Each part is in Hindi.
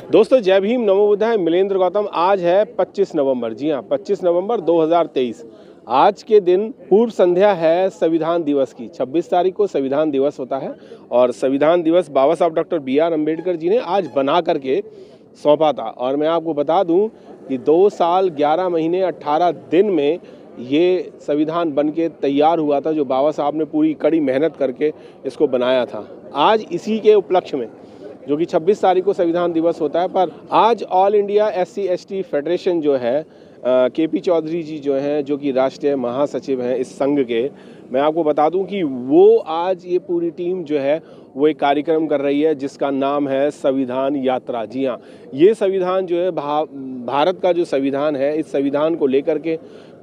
दोस्तों जय भीम, नमो बुद्धाय। मिलेंद्र गौतम। आज है 25 नवंबर। जी हाँ, 25 नवंबर 2023। आज के दिन पूर्व संध्या है संविधान दिवस की। 26 तारीख को संविधान दिवस होता है और संविधान दिवस बाबा साहब डॉक्टर B.R. अम्बेडकर जी ने आज बना करके सौंपा था। और मैं आपको बता दूं कि 2 साल 11 महीने 18 दिन में ये संविधान बन के तैयार हुआ था, जो बाबा साहब ने पूरी कड़ी मेहनत करके इसको बनाया था। आज इसी के उपलक्ष्य में, जो कि 26 तारीख को संविधान दिवस होता है, पर आज ऑल इंडिया SC/ST फेडरेशन जो है, KP चौधरी जी जो हैं, जो कि राष्ट्रीय महासचिव हैं इस संघ के, मैं आपको बता दूं कि वो आज ये पूरी टीम जो है वो एक कार्यक्रम कर रही है जिसका नाम है संविधान यात्रा। जी हाँ, ये संविधान जो है भारत का जो संविधान है, इस संविधान को लेकर के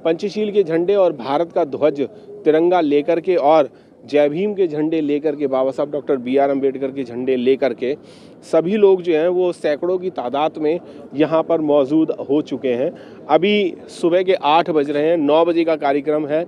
पंचशील के झंडे और भारत का ध्वज तिरंगा लेकर के और जय भीम के झंडे लेकर के, बाबा साहब डॉक्टर B.R. अम्बेडकर के झंडे लेकर के सभी लोग जो हैं वो सैकड़ों की तादाद में यहाँ पर मौजूद हो चुके हैं। अभी सुबह के 8 बज रहे हैं, 9 बजे का कार्यक्रम है,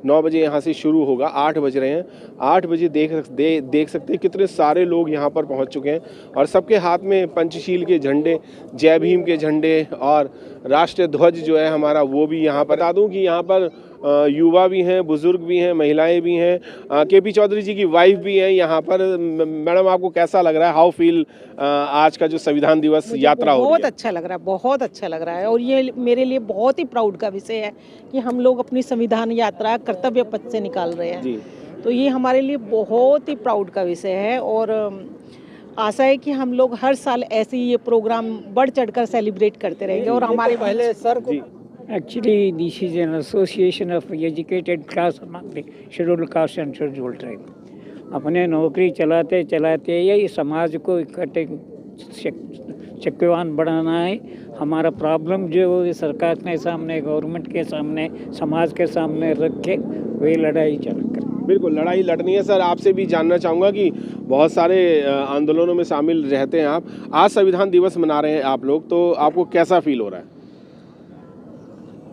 9 बजे यहाँ से शुरू होगा, 8 बज रहे हैं। 8 बजे देख सकते हैं कितने सारे लोग यहाँ पर पहुँच चुके हैं और सबके हाथ में पंचशील के झंडे, जय भीम के झंडे और राष्ट्रीय ध्वज जो है हमारा, वो भी यहाँ पर। बता दूँ कि यहाँ पर युवा भी हैं, बुजुर्ग भी हैं, महिलाएं भी हैं, KP चौधरी जी की वाइफ भी हैं यहाँ पर। मैडम, आपको कैसा लग रहा है? हाउ फील आज का जो संविधान दिवस यात्रा हो रही है? बहुत अच्छा लग रहा है, बहुत अच्छा लग रहा है। और ये मेरे लिए बहुत ही प्राउड का विषय है कि हम लोग अपनी संविधान यात्रा कर्तव्य पथ से निकाल रहे हैं जी। तो ये हमारे लिए बहुत ही प्राउड का विषय है और आशा है कि हम लोग हर साल ऐसे ही ये प्रोग्राम बढ़ चढ़कर सेलिब्रेट करते रहेंगे। और हमारे पहले सर को Actually, this is an association of educated class among the scheduled caste and scheduled tribe. अपने नौकरी चलाते चलाते यही समाज को इकट्ठे शक्तिवान बढ़ाना है। हमारा प्रॉब्लम जो है सरकार के सामने, गवर्नमेंट के सामने, समाज के सामने रख के वही लड़ाई चल कर। बिल्कुल लड़ाई लड़नी है। सर, आपसे भी जानना चाहूँगा कि बहुत सारे आंदोलनों में शामिल रहते हैं आप। आज संविधान दिवस मना रहे हैं आप लोग, तो आपको कैसा फील हो रहा है?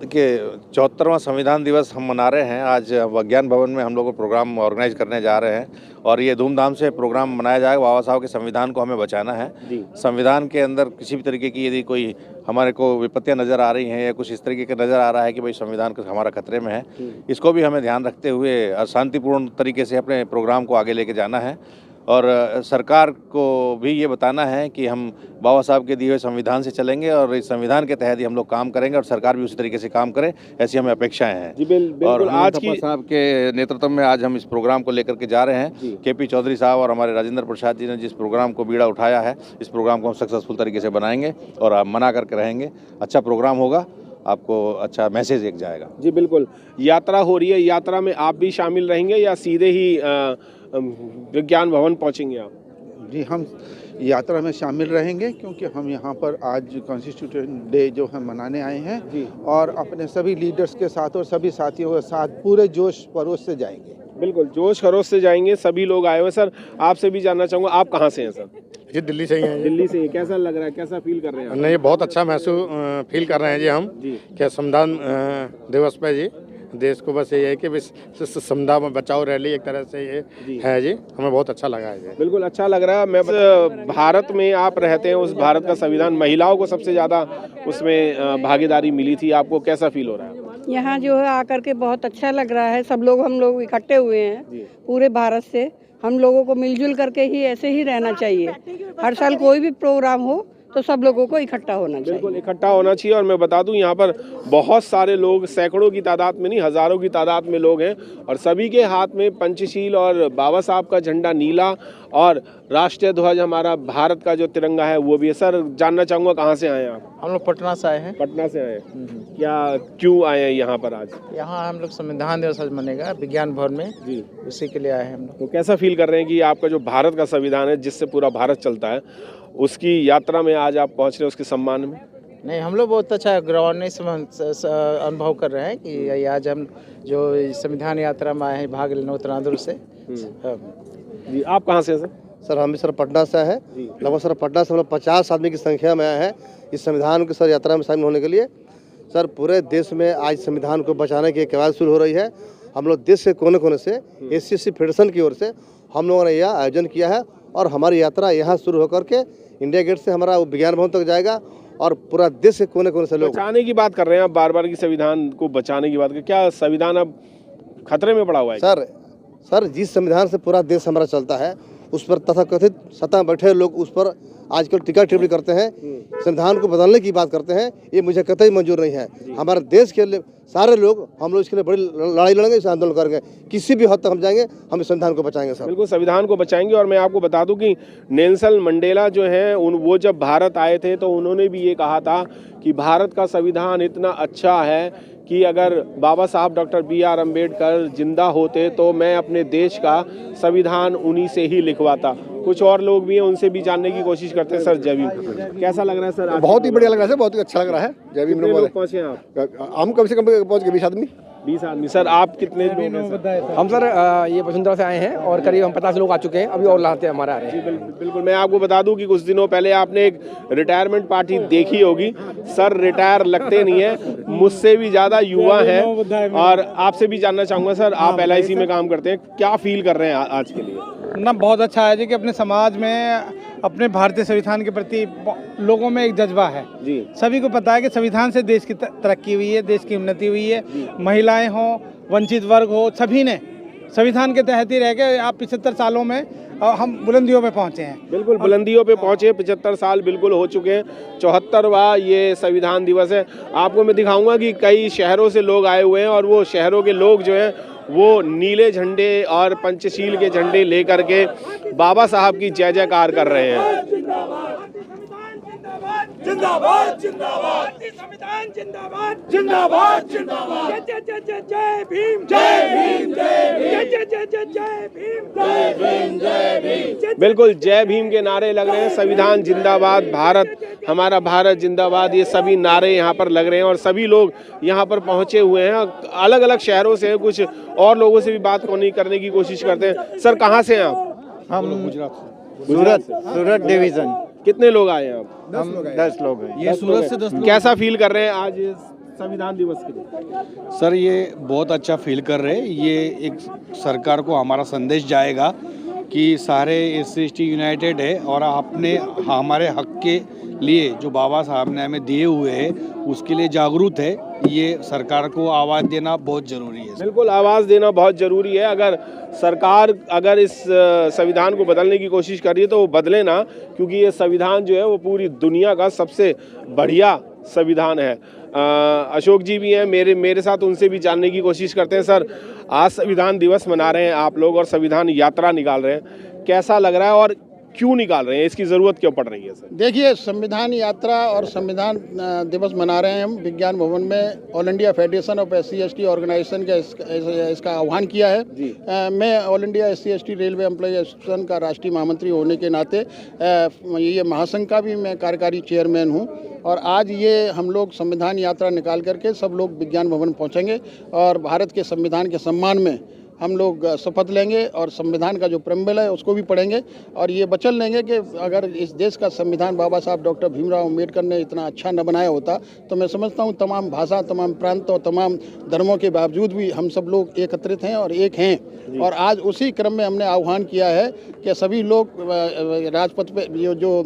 देखिए, 74वां संविधान दिवस हम मना रहे हैं। आज विज्ञान भवन में हम लोग प्रोग्राम ऑर्गेनाइज करने जा रहे हैं और ये धूमधाम से प्रोग्राम मनाया जाएगा। बाबा साहब के संविधान को हमें बचाना है। संविधान के अंदर किसी भी तरीके की यदि कोई हमारे को विपत्तियां नज़र आ रही हैं या कुछ इस तरीके का नज़र आ रहा है कि भाई संविधान का हमारा खतरे में है, इसको भी हमें ध्यान रखते हुए शांतिपूर्ण तरीके से अपने प्रोग्राम को आगे लेके जाना है। और सरकार को भी ये बताना है कि हम बाबा साहब के दिए हुए संविधान से चलेंगे और इस संविधान के तहत ही हम लोग काम करेंगे और सरकार भी उसी तरीके से काम करे, ऐसी हमें अपेक्षाएं हैं। जी बिल्कुल। और आज की साहब के नेतृत्व में आज हम इस प्रोग्राम को लेकर के जा रहे हैं। KP चौधरी साहब और हमारे राजेंद्र प्रसाद जी ने जिस प्रोग्राम को बीड़ा उठाया है, इस प्रोग्राम को हम सक्सेसफुल तरीके से बनाएंगे और मना करके रहेंगे। अच्छा प्रोग्राम होगा, आपको अच्छा मैसेज एक जाएगा। जी बिल्कुल। यात्रा हो रही है, यात्रा में आप भी शामिल रहेंगे या सीधे ही विज्ञान भवन पहुंचेंगे आप? जी, हम यात्रा में शामिल रहेंगे क्योंकि हम यहाँ पर आज कॉन्स्टिट्यूशन डे जो है मनाने आए हैं जी। और अपने सभी लीडर्स के साथ और सभी साथियों के साथ पूरे जोश खरोश से जाएंगे। बिल्कुल, जोश खरोश से जाएंगे। सभी लोग आए हुए। सर, आपसे भी जानना चाहूँगा, आप कहाँ से हैं सर? जी, दिल्ली से ही हैं। दिल्ली से। कैसा लग रहा है, कैसा फील कर रहे हैं? नहीं, बहुत अच्छा महसूस फील कर रहे हैं जी हम जी। क्या संविधान दिवस पे जी देश को बस ये है कि संविधान में बचाओ रैली एक तरह से ये है जी, हमें बहुत अच्छा लगा है जी। बिल्कुल अच्छा लग रहा है। मैं भारत में आप रहते हैं, उस भारत का संविधान, महिलाओं को सबसे ज़्यादा उसमें भागीदारी मिली थी, आपको कैसा फील हो रहा है? यहाँ जो है आकर के बहुत अच्छा लग रहा है। सब लोग, हम लोग इकट्ठे हुए हैं पूरे भारत से। हम लोगों को मिलजुल करके ही ऐसे ही रहना चाहिए। हर साल कोई भी प्रोग्राम हो तो सब लोगों को इकट्ठा होना चाहिए। बिल्कुल इकट्ठा होना चाहिए। और मैं बता दूं, यहाँ पर बहुत सारे लोग, सैकड़ों की तादाद में नहीं, हज़ारों की तादाद में लोग हैं और सभी के हाथ में पंचशील और बाबा साहब का झंडा नीला और राष्ट्रीय ध्वज हमारा भारत का जो तिरंगा है वो भी है। सर, जानना चाहूँगा कहाँ से आए हैं आप? हम लोग पटना से आए हैं। पटना से आए। क्या, क्यों आए हैं यहाँ पर आज? यहाँ हम लोग संविधान दिवस आज मनेगा विज्ञान भवन में जी, उसी के लिए आए हैं हम लोग। तो कैसा फील कर रहे हैं कि आपका जो भारत का संविधान है, जिससे पूरा भारत चलता है, उसकी यात्रा में आज आप पहुँच रहे हैं, उसके सम्मान में? नहीं, हम लोग बहुत अच्छा गौरवान्वित अनुभव कर रहे हैं कि आज हम जो संविधान यात्रा में आए हैं भाग लेने उत्तरांचल से, जी, आप कहाँ से हैं सर? सर हम भी सर पटना से हैं। लगभग सर पटना से हम लोग 50 आदमी की संख्या में आए हैं इस संविधान की सर यात्रा में शामिल होने के लिए। सर पूरे देश में आज संविधान को बचाने की कवायद शुरू हो रही है। हम लोग देश के कोने कोने से SC/ST फेडरेशन की ओर से हम लोगों ने यह आयोजन किया है और हमारी यात्रा यहाँ शुरू होकर के इंडिया गेट से हमारा विज्ञान भवन तक जाएगा और पूरा देश के कोने कोने से लोग। बचाने की बात कर रहे हैं आप बार बार की संविधान को बचाने की बात कर, क्या संविधान अब खतरे में पड़ा हुआ है? सर जिस संविधान से पूरा देश हमारा चलता है उस पर तथाकथित सत्ता में बैठे लोग उस पर आजकल टीका टिप्पणी करते हैं, संविधान को बदलने की बात करते हैं, ये मुझे कतई मंजूर नहीं है। हमारे देश के लिए सारे लोग हम लोग इसके लिए बड़ी लड़ाई लड़ेंगे, इस आंदोलन करेंगे, किसी भी हद तक हम जाएंगे, हम इस संविधान को बचाएंगे सर। बिल्कुल संविधान को बचाएंगे। और मैं आपको बता दूं कि नेल्सन मंडेला जो हैं वो जब भारत आए थे तो उन्होंने भी ये कहा था कि भारत का संविधान इतना अच्छा है कि अगर बाबा साहब डॉक्टर B.R. अम्बेडकर जिंदा होते तो मैं अपने देश का संविधान उन्हीं से ही लिखवाता। कुछ और लोग भी हैं, उनसे भी जानने की कोशिश करते हैं। सर जय भीम, कैसा लग रहा है सर? बहुत ही बढ़िया लग रहा है सर, बहुत ही अच्छा लग रहा है। जय भीम। लोग पहुंचे हैं आप? हम कम से कम पहुंच गए 20 आदमी। 20 आदमी। सर आप कितने लोग हैं सर? हम सर ये वसुंधरा से आए हैं और करीब हम 50 लोग आ चुके हैं, अभी और लाते हैं हमारे आ रहे हैं। बिल्कुल मैं आपको बता दूं कि कुछ दिनों पहले आपने एक रिटायरमेंट पार्टी देखी होगी। सर रिटायर लगते नहीं है, मुझसे भी ज़्यादा युवा हैं। और आपसे भी जानना चाहूँगा सर, आप LIC में काम करते हैं, क्या फील कर रहे हैं आज के लिए? ना बहुत अच्छा है जी कि अपने समाज में अपने भारतीय संविधान के प्रति लोगों में एक जज्बा है जी। सभी को पता है कि संविधान से देश की तरक्की हुई है, देश की उन्नति हुई है। महिलाएं हों, वंचित वर्ग हो, सभी ने संविधान के तहत ही रह के आप 75 सालों में हम बुलंदियों पे पहुंचे हैं। बिल्कुल बुलंदियों पे पहुंचे, 75 साल बिल्कुल हो चुके हैं। 74वां ये संविधान दिवस है। आपको मैं दिखाऊंगा कि कई शहरों से लोग आए हुए हैं और वो शहरों के लोग जो हैं वो नीले झंडे और पंचशील के झंडे लेकर के बाबा साहब की जय जयकार कर रहे हैं। जिंदाबाद जिंदाबाद संविधान जिंदाबाद जिंदाबाद जिंदाबाद जय जय जय जय भीम जय भीम जय भीम जय जय जय जय भीम जय भीम जय भीम। बिल्कुल जय भीम के नारे लग रहे हैं। संविधान जिंदाबाद, भारत हमारा भारत जिंदाबाद, ये सभी नारे यहाँ पर लग रहे हैं और सभी लोग यहाँ पर पहुँचे हुए हैं। अलग अलग शहरों से कुछ और लोगों से भी बात करने की कोशिश करते हैं। सर कहाँ से हैं आप? हम गुजरात सूरत डिवीजन। कितने लोग आए हैं आप? 10 लोग हैं। ये सूरत से 10 लोग। कैसा फील कर रहे हैं आज संविधान दिवस के लिए? सर ये बहुत अच्छा फील कर रहे हैं। ये एक सरकार को हमारा संदेश जाएगा कि सारे SC/ST यूनाइटेड है और आपने हमारे हक के लिए जो बाबा साहब ने हमें दिए हुए हैं उसके लिए जागरूक है। ये सरकार को आवाज़ देना बहुत ज़रूरी है। बिल्कुल आवाज़ देना बहुत ज़रूरी है। अगर सरकार अगर इस संविधान को बदलने की कोशिश कर रही है तो वो बदले ना, क्योंकि ये संविधान जो है वो पूरी दुनिया का सबसे बढ़िया संविधान है। अशोक जी भी हैं मेरे साथ, उनसे भी जानने की कोशिश करते हैं। सर आज संविधान दिवस मना रहे हैं आप लोग और संविधान यात्रा निकाल रहे हैं, कैसा लग रहा है और क्यों निकाल रहे हैं? इसकी ज़रूरत क्यों पड़ रही है सर? देखिए संविधान यात्रा और संविधान दिवस मना रहे हैं हम विज्ञान भवन में। All India federation of SC/ST organisation का इसका आह्वान किया है। मैं all India SC/ST railway employ association का राष्ट्रीय महामंत्री होने के नाते ये महासंघ का भी मैं कार्यकारी चेयरमैन हूँ। और आज ये हम लोग संविधान यात्रा निकाल करके सब लोग विज्ञान भवन पहुँचेंगे और भारत के संविधान के सम्मान में हम लोग शपथ लेंगे और संविधान का जो प्रेम्बल है उसको भी पढ़ेंगे और ये वचन लेंगे कि अगर इस देश का संविधान बाबा साहब डॉक्टर भीमराव अम्बेडकर ने इतना अच्छा न बनाया होता तो मैं समझता हूँ तमाम भाषा, तमाम प्रांत और तमाम धर्मों के बावजूद भी हम सब लोग एकत्रित हैं और एक हैं। और आज उसी क्रम में हमने आह्वान किया है कि सभी लोग राजपथ पे जो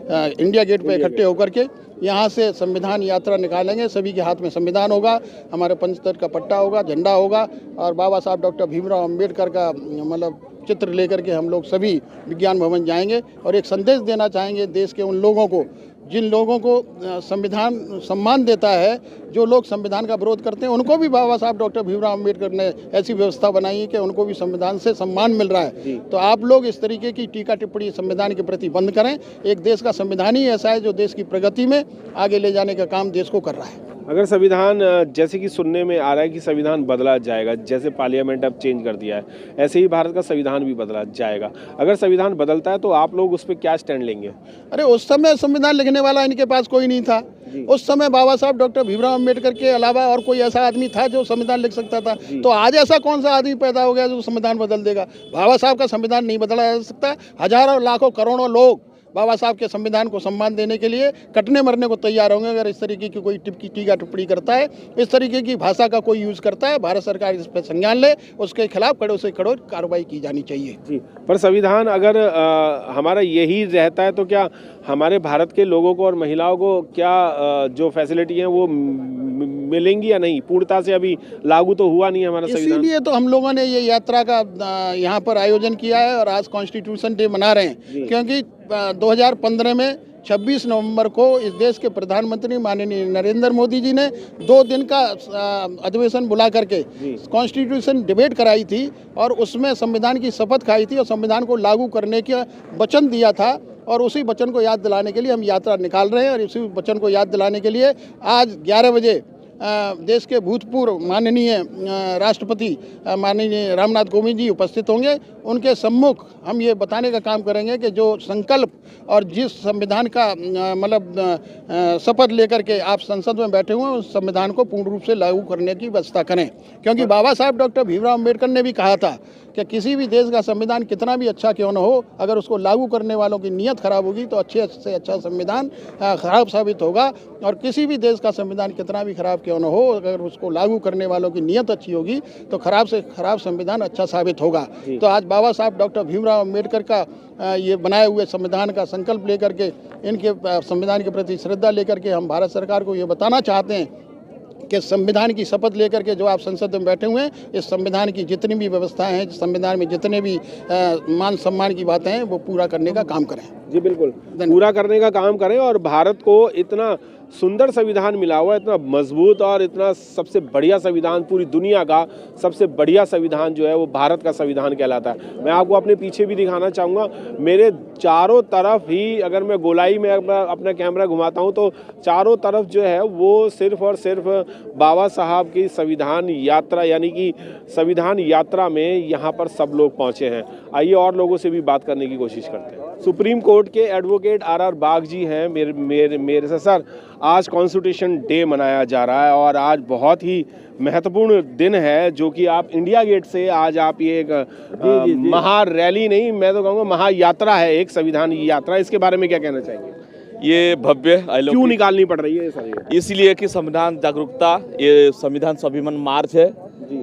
इंडिया गेट पे इकट्ठे होकर के यहाँ से संविधान यात्रा निकालेंगे। सभी के हाथ में संविधान होगा, हमारे पंचतत्व का पट्टा होगा, झंडा होगा और बाबा साहब डॉक्टर भीमराव अम्बेडकर का मतलब चित्र लेकर के हम लोग सभी विज्ञान भवन जाएंगे और एक संदेश देना चाहेंगे देश के उन लोगों को जिन लोगों को संविधान सम्मान देता है। जो लोग संविधान का विरोध करते हैं उनको भी बाबा साहब डॉक्टर भीमराव अम्बेडकर ने ऐसी व्यवस्था बनाई है कि उनको भी संविधान से सम्मान मिल रहा है। तो आप लोग इस तरीके की टीका टिप्पणी संविधान के प्रति बंद करें। एक देश का संविधान ही ऐसा है जो देश की प्रगति में आगे ले जाने का काम देश को कर रहा है। अगर संविधान जैसे कि सुनने में आ रहा है कि संविधान बदला जाएगा, जैसे पार्लियामेंट अब चेंज कर दिया है, ऐसे ही भारत का संविधान भी बदला जाएगा। अगर संविधान बदलता है तो आप लोग उस पर क्या स्टैंड लेंगे? अरे उस समय संविधान लिखने वाला इनके पास कोई नहीं था। उस समय बाबा साहब डॉक्टर भीमराव अम्बेडकर के अलावा और कोई ऐसा आदमी था जो संविधान लिख सकता था? तो आज ऐसा कौन सा आदमी पैदा हो गया जो संविधान बदल देगा? बाबा साहब का संविधान नहीं बदला जा सकता। हजारों लाखों करोड़ों लोग बाबा साहब के संविधान को सम्मान देने के लिए कटने मरने को तैयार होंगे अगर इस तरीके की कोई टीका टिप्पणी करता है, इस तरीके की भाषा का कोई यूज़ करता है। भारत सरकार इस पर संज्ञान ले, उसके खिलाफ कड़ों से कड़ों कार्रवाई की जानी चाहिए। जी, पर संविधान अगर हमारा यही रहता है तो क्या हमारे भारत के लोगों को और महिलाओं को क्या जो फैसिलिटी है वो मिलेंगी या नहीं? पूर्णता से अभी लागू तो हुआ नहीं है हमारा संविधान। इसीलिए तो हम लोगों ने ये यात्रा का यहाँ पर आयोजन किया है और आज कॉन्स्टिट्यूशन डे मना रहे हैं, क्योंकि 2015 में 26 नवंबर को इस देश के प्रधानमंत्री माननीय नरेंद्र मोदी जी ने 2 दिन का अधिवेशन बुला करके कॉन्स्टिट्यूशन डिबेट कराई थी और उसमें संविधान की शपथ खाई थी और संविधान को लागू करने का वचन दिया था। और उसी वचन को याद दिलाने के लिए हम यात्रा निकाल रहे हैं और इसी वचन को याद दिलाने के लिए आज 11 बजे देश के भूतपूर्व माननीय राष्ट्रपति माननीय रामनाथ कोविंद जी उपस्थित होंगे। उनके सम्मुख हम ये बताने का काम करेंगे कि जो संकल्प और जिस संविधान का मतलब शपथ लेकर के आप संसद में बैठे हुए हैं उस संविधान को पूर्ण रूप से लागू करने की व्यवस्था करें, क्योंकि बाबा साहब डॉक्टर भीमराव अम्बेडकर ने भी कहा था कि किसी भी देश का संविधान कितना भी अच्छा क्यों न हो, अगर उसको लागू करने वालों की नीयत खराब होगी तो अच्छे से अच्छा संविधान खराब साबित होगा। और किसी भी देश का संविधान कितना भी खराब क्यों न हो, अगर उसको लागू करने वालों की नीयत अच्छी होगी तो खराब से खराब संविधान अच्छा साबित होगा। तो आज बाबा साहब डॉक्टर भीमराव अम्बेडकर का ये बनाए हुए संविधान का संकल्प लेकर के, इनके संविधान के प्रति श्रद्धा लेकर के हम भारत सरकार को ये बताना चाहते हैं कि संविधान की शपथ लेकर के जो आप संसद में बैठे हुए हैं, इस संविधान की जितनी भी व्यवस्थाएं हैं, संविधान में जितने भी मान सम्मान की बातें हैं वो पूरा करने का काम करें। जी बिल्कुल, पूरा करने का काम करें। और भारत को इतना सुंदर संविधान मिला हुआ है, इतना मजबूत और इतना सबसे बढ़िया संविधान, पूरी दुनिया का सबसे बढ़िया संविधान जो है वो भारत का संविधान कहलाता है। मैं आपको अपने पीछे भी दिखाना चाहूँगा, मेरे चारों तरफ ही अगर मैं गोलाई में अपना कैमरा घुमाता हूँ तो चारों तरफ जो है वो सिर्फ और सिर्फ बाबा साहब की संविधान यात्रा यानी कि संविधान यात्रा में यहाँ पर सब लोग पहुँचे हैं। आइए और लोगों से भी बात करने की कोशिश करते हैं। सुप्रीम कोर्ट के एडवोकेट आर बाग जी हैं मेरे से। सर, आज कॉन्स्टिट्यूशन डे मनाया जा रहा है और आज बहुत ही महत्वपूर्ण दिन है जो कि आप इंडिया गेट से आज आप ये एक महा रैली नहीं, मैं तो कहूँगा महायात्रा है, एक संविधान यात्रा। इसके बारे में क्या कहना चाहेंगे? ये भव्य क्यों निकालनी पड़ रही है सर? इसलिए कि संविधान जागरूकता, ये संविधान स्वाभिमान मार्च है,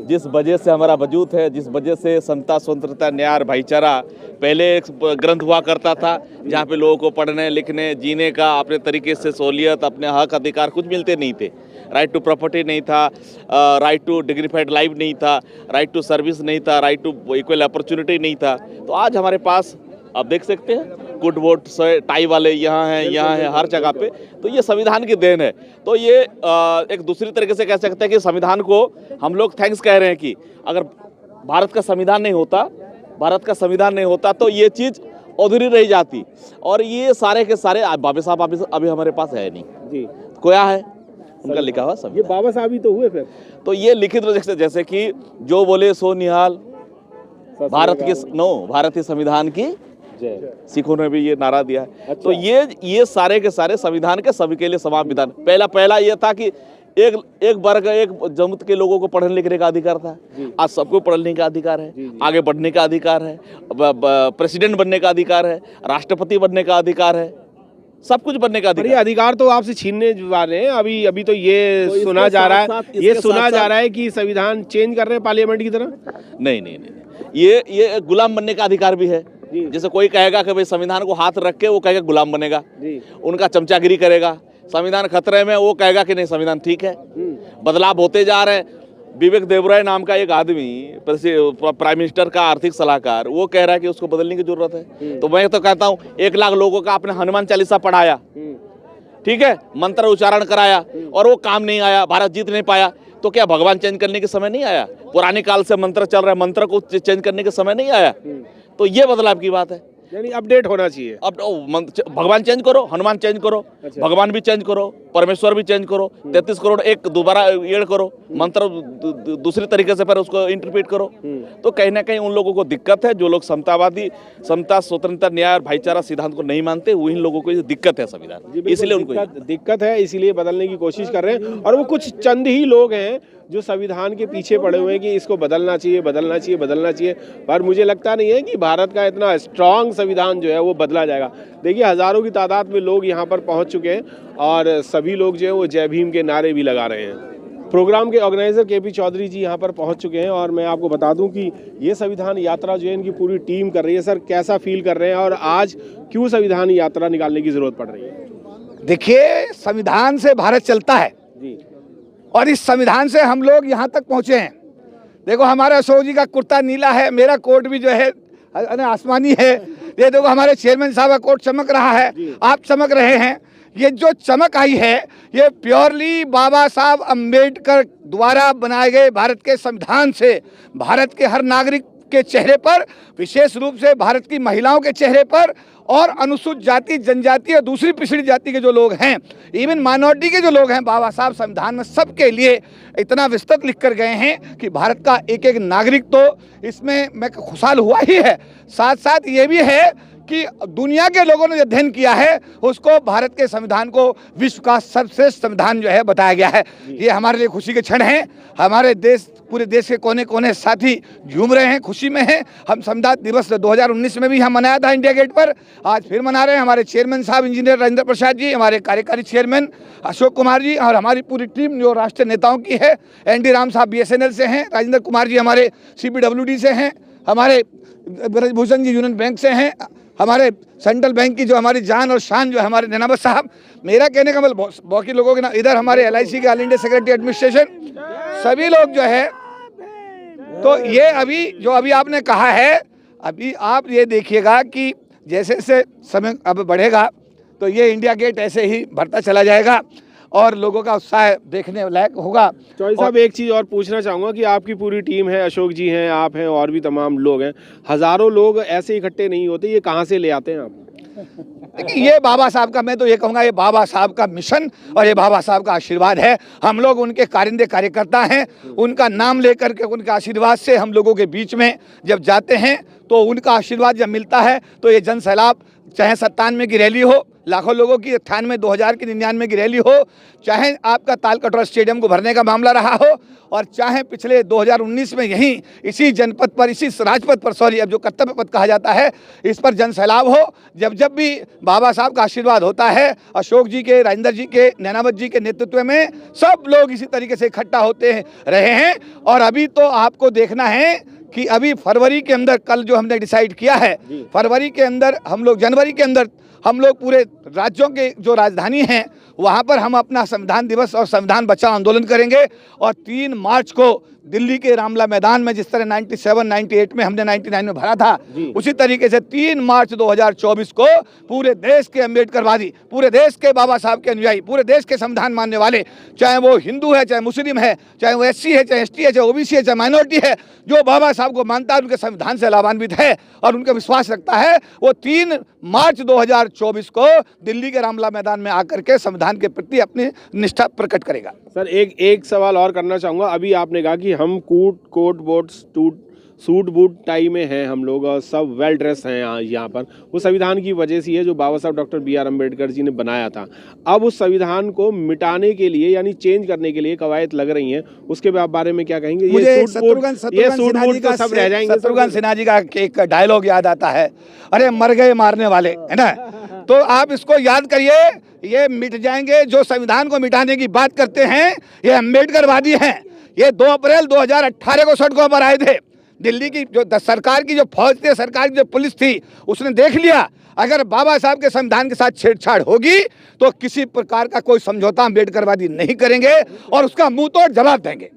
जिस वजह से हमारा वजूद है, जिस वजह से समता, स्वतंत्रता, न्याय और भाईचारा पहले एक ग्रंथ हुआ करता था जहाँ पे लोगों को पढ़ने लिखने जीने का अपने तरीके से सहूलियत, अपने हक अधिकार कुछ मिलते नहीं थे। राइट टू प्रॉपर्टी नहीं था, राइट टू डिग्निफाइड लाइफ नहीं था, राइट टू सर्विस नहीं था, राइट टू इक्वल अपॉर्चुनिटी नहीं था। तो आज हमारे पास आप देख सकते हैं गुड वोट टाई वाले यहाँ हैं हर जगह पे। तो ये संविधान की देन है। तो ये एक दूसरी तरीके से कह सकते हैं कि संविधान को हम लोग थैंक्स कह रहे हैं कि अगर भारत का संविधान नहीं होता तो ये चीज़ अधूरी रह जाती। और ये सारे के सारे बाबा साहब अभी हमारे पास है नहीं जी, कोया है उनका लिखा हुआ सब। ये बाबा साहब ही तो हुए फिर। तो ये लिखित जैसे कि जो बोले सो निहाल, भारतीय संविधान की सिखों ने भी ये नारा दिया है। अच्छा। तो ये सारे के सारे संविधान के सभी के लिए समान विधान। पहला ये था कि एक वर्ग एक जमात के लोगों को पढ़ने लिखने का अधिकार था, आज सबको पढ़ने का अधिकार है, आगे बढ़ने का अधिकार है, प्रेसिडेंट बनने का अधिकार है, राष्ट्रपति बनने का अधिकार है, सब कुछ बनने का अधिकार। ये अधिकार तो आपसे छीनने वाले हैं। अभी तो ये सुना जा रहा है कि संविधान चेंज कर रहे हैं पार्लियामेंट की तरह। नहीं, ये गुलाम बनने का अधिकार भी है। जैसे कोई कहेगा कि भाई संविधान को हाथ रख के वो कहेगा गुलाम बनेगा, उनका चमचागिरी करेगा। संविधान खतरे में, वो कहेगा कि नहीं संविधान ठीक है। बदलाव होते जा रहे हैं। विवेक देबराय नाम का एक आदमी प्राइम मिनिस्टर का आर्थिक सलाहकार, वो कह रहा है कि उसको बदलने की जरूरत है। तो मैं तो कहता हूँ 1 लाख लोगों का आपने हनुमान चालीसा पढ़ाया, ठीक है, मंत्र उच्चारण कराया और वो काम नहीं आया, भारत जीत नहीं पाया, तो क्या भगवान चेंज करने के समय नहीं आया? पुराने काल से मंत्र चल रहा है, मंत्र को चेंज करने के समय नहीं आया? तो ये बदलाव की बात है, यानी अपडेट होना चाहिए। अब भगवान चेंज करो, हनुमान चेंज करो, भगवान भी चेंज करो। परमेश्वर भी चेंज करो, 33 करोड़ एक दोबारा ऐड करो, मंत्र दूसरी तरीके से फिर उसको इंटरप्रेट करो। तो कहीं ना कहीं उन लोगों को दिक्कत है, जो लोग समतावादी, समता, स्वतंत्रता, न्याय और भाईचारा सिद्धांत को नहीं मानते, वही लोगों को दिक्कत है संविधान, इसलिए उनको दिक्कत है, इसीलिए बदलने की कोशिश कर रहे हैं। और वो कुछ चंद ही लोग हैं जो संविधान के पीछे पड़े हुए हैं कि इसको बदलना चाहिए, बदलना चाहिए, बदलना चाहिए। पर मुझे लगता नहीं है कि भारत का इतना स्ट्रांग संविधान जो है वो बदला जाएगा। देखिए, हजारों की तादाद में लोग यहाँ पर पहुँच चुके हैं और सभी लोग जो है वो जय भीम के नारे भी लगा रहे हैं। प्रोग्राम के ऑर्गेनाइजर केपी चौधरी जी यहाँ पर पहुँच चुके हैं और मैं आपको बता दूँ कि ये संविधान यात्रा जो है इनकी पूरी टीम कर रही है। सर, कैसा फील कर रहे हैं और आज क्यों संविधान यात्रा निकालने की जरूरत पड़ रही है? देखिए, संविधान से भारत चलता है जी, और इस संविधान से हम लोग यहाँ तक पहुँचे हैं। देखो, हमारे अशोक जी का कुर्ता नीला है, मेरा कोट भी जो है आसमानी है। ये देखो, हमारे चेयरमैन साहब का कोट चमक रहा है, आप चमक रहे हैं। ये जो चमक आई है ये प्योरली बाबा साहब अम्बेडकर द्वारा बनाए गए भारत के संविधान से भारत के हर नागरिक के चेहरे पर, विशेष रूप से भारत की महिलाओं के चेहरे पर और अनुसूचित जाति, जनजाति और दूसरी पिछड़ी जाति के जो लोग हैं, इवन माइनॉरिटी के जो लोग हैं, बाबा साहब संविधान में सबके लिए इतना विस्तृत लिख कर गए हैं कि भारत का एक एक नागरिक तो इसमें मैं खुशहाल हुआ ही है। साथ साथ ये भी है कि दुनिया के लोगों ने जो अध्ययन किया है उसको भारत के संविधान को विश्व का सर्वश्रेष्ठ संविधान जो है बताया गया है। ये हमारे लिए खुशी के क्षण हैं। हमारे देश, पूरे देश के कोने कोने साथी झूम रहे हैं, खुशी में हैं। हम संविधान दिवस 2019 में भी हम मनाया था इंडिया गेट पर, आज फिर मना रहे हैं। हमारे चेयरमैन साहब इंजीनियर राजेंद्र प्रसाद जी, हमारे कार्यकारी चेयरमैन अशोक कुमार जी और हमारी पूरी टीम जो राष्ट्रीय नेताओं की है। एनडी राम साहब BSNL से हैं, राजेंद्र कुमार जी हमारे CPWD से हैं, हमारे ब्रजभूषण जी यूनियन बैंक से हैं, हमारे सेंट्रल बैंक की जो हमारी जान और शान जो है हमारे नैनावत साहब। मेरा कहने का मतलब बाकी लोगों के ना, इधर हमारे LIC के ऑल इंडिया सेक्रेटरी एडमिनिस्ट्रेशन, सभी लोग जो है। तो ये अभी आपने कहा है, अभी आप ये देखिएगा कि जैसे जैसे समय अब बढ़ेगा तो ये इंडिया गेट ऐसे ही बढ़ता चला जाएगा और लोगों का उत्साह देखने लायक होगा। चौधरी साहब, एक चीज़ और पूछना चाहूँगा कि आपकी पूरी टीम है, अशोक जी हैं, आप हैं और भी तमाम लोग हैं, हज़ारों लोग ऐसे इकट्ठे नहीं होते, ये कहाँ से ले आते हैं आप? देखिए, ये बाबा साहब का, मैं तो ये कहूँगा, ये बाबा साहब का मिशन और ये बाबा साहब का आशीर्वाद है। हम लोग उनके कारिंदे कार्यकर्ता हैं, उनका नाम लेकर के, उनके आशीर्वाद से हम लोगों के बीच में जब जाते हैं तो उनका आशीर्वाद जब मिलता है तो ये जन सैलाब, चाहे 97 की रैली हो, लाखों लोगों की 98, 2000 की, 99 की रैली हो, चाहे आपका तालकटोरा स्टेडियम को भरने का मामला रहा हो, और चाहे पिछले 2019 में यहीं इसी जनपद पर, इसी राजपथ पर, सॉरी अब जो कर्तव्य पथ कहा जाता है, इस पर जन सैलाब हो। जब जब भी बाबा साहब का आशीर्वाद होता है, अशोक जी के, राजेंद्र जी के, नैनावत जी के नेतृत्व में सब लोग इसी तरीके से इकट्ठा होते रहे हैं। और अभी तो आपको देखना है कि अभी फरवरी के अंदर, कल जो हमने डिसाइड किया है, फरवरी के अंदर हम लोग, जनवरी के अंदर हम लोग पूरे राज्यों के जो राजधानी हैं वहाँ पर हम अपना संविधान दिवस और संविधान बचाओ आंदोलन करेंगे। और 3 मार्च को दिल्ली के रामला मैदान में, जिस तरह 97, 98 में हमने 99 में भरा था, उसी तरीके से 3 मार्च 2024 को पूरे देश के अम्बेडकरवादी, पूरे देश के बाबा साहब के अनुयायी, पूरे देश के संविधान मानने वाले, चाहे वो हिंदू है, चाहे मुस्लिम है, चाहे वो SC है, चाहे ST है, चाहे OBC है, चाहे माइनॉरिटी है, जो बाबा साहब को मानता है, उनके संविधान से लाभान्वित है और उनका विश्वास रखता है, वो 3 मार्च 2024 को दिल्ली के रामला मैदान में आकर के संविधान के प्रति अपनी निष्ठा प्रकट करेगा। सर, एक सवाल और करना चाहूँगा। अभी आपने कहा कि हम coat boat suit boot tie में हैं हम लोग और सब वेल ड्रेस हैं यहाँ पर, वो संविधान की वजह से है जो बाबा साहब डॉक्टर BR अम्बेडकर जी ने बनाया था। अब उस संविधान को मिटाने के लिए यानी चेंज करने के लिए कवायद लग रही हैं, उसके बारे में क्या कहेंगे? ये शत्रुघ्न सिन्हा जी का एक डायलॉग याद आता है, अरे मर गए मारने वाले, है ना। तो आप इसको याद करिए, ये मिट जाएंगे। जो संविधान को मिटाने की बात करते हैं ये अम्बेडकरवादी हैं। ये 2 अप्रैल 2018 को सड़कों पर आए थे। दिल्ली की जो सरकार की जो फौज थी, सरकार की जो पुलिस थी, उसने देख लिया अगर बाबा साहब के संविधान के साथ छेड़छाड़ होगी तो किसी प्रकार का कोई समझौता अम्बेडकरवादी नहीं करेंगे और उसका मुंह तोड़ जवाब देंगे।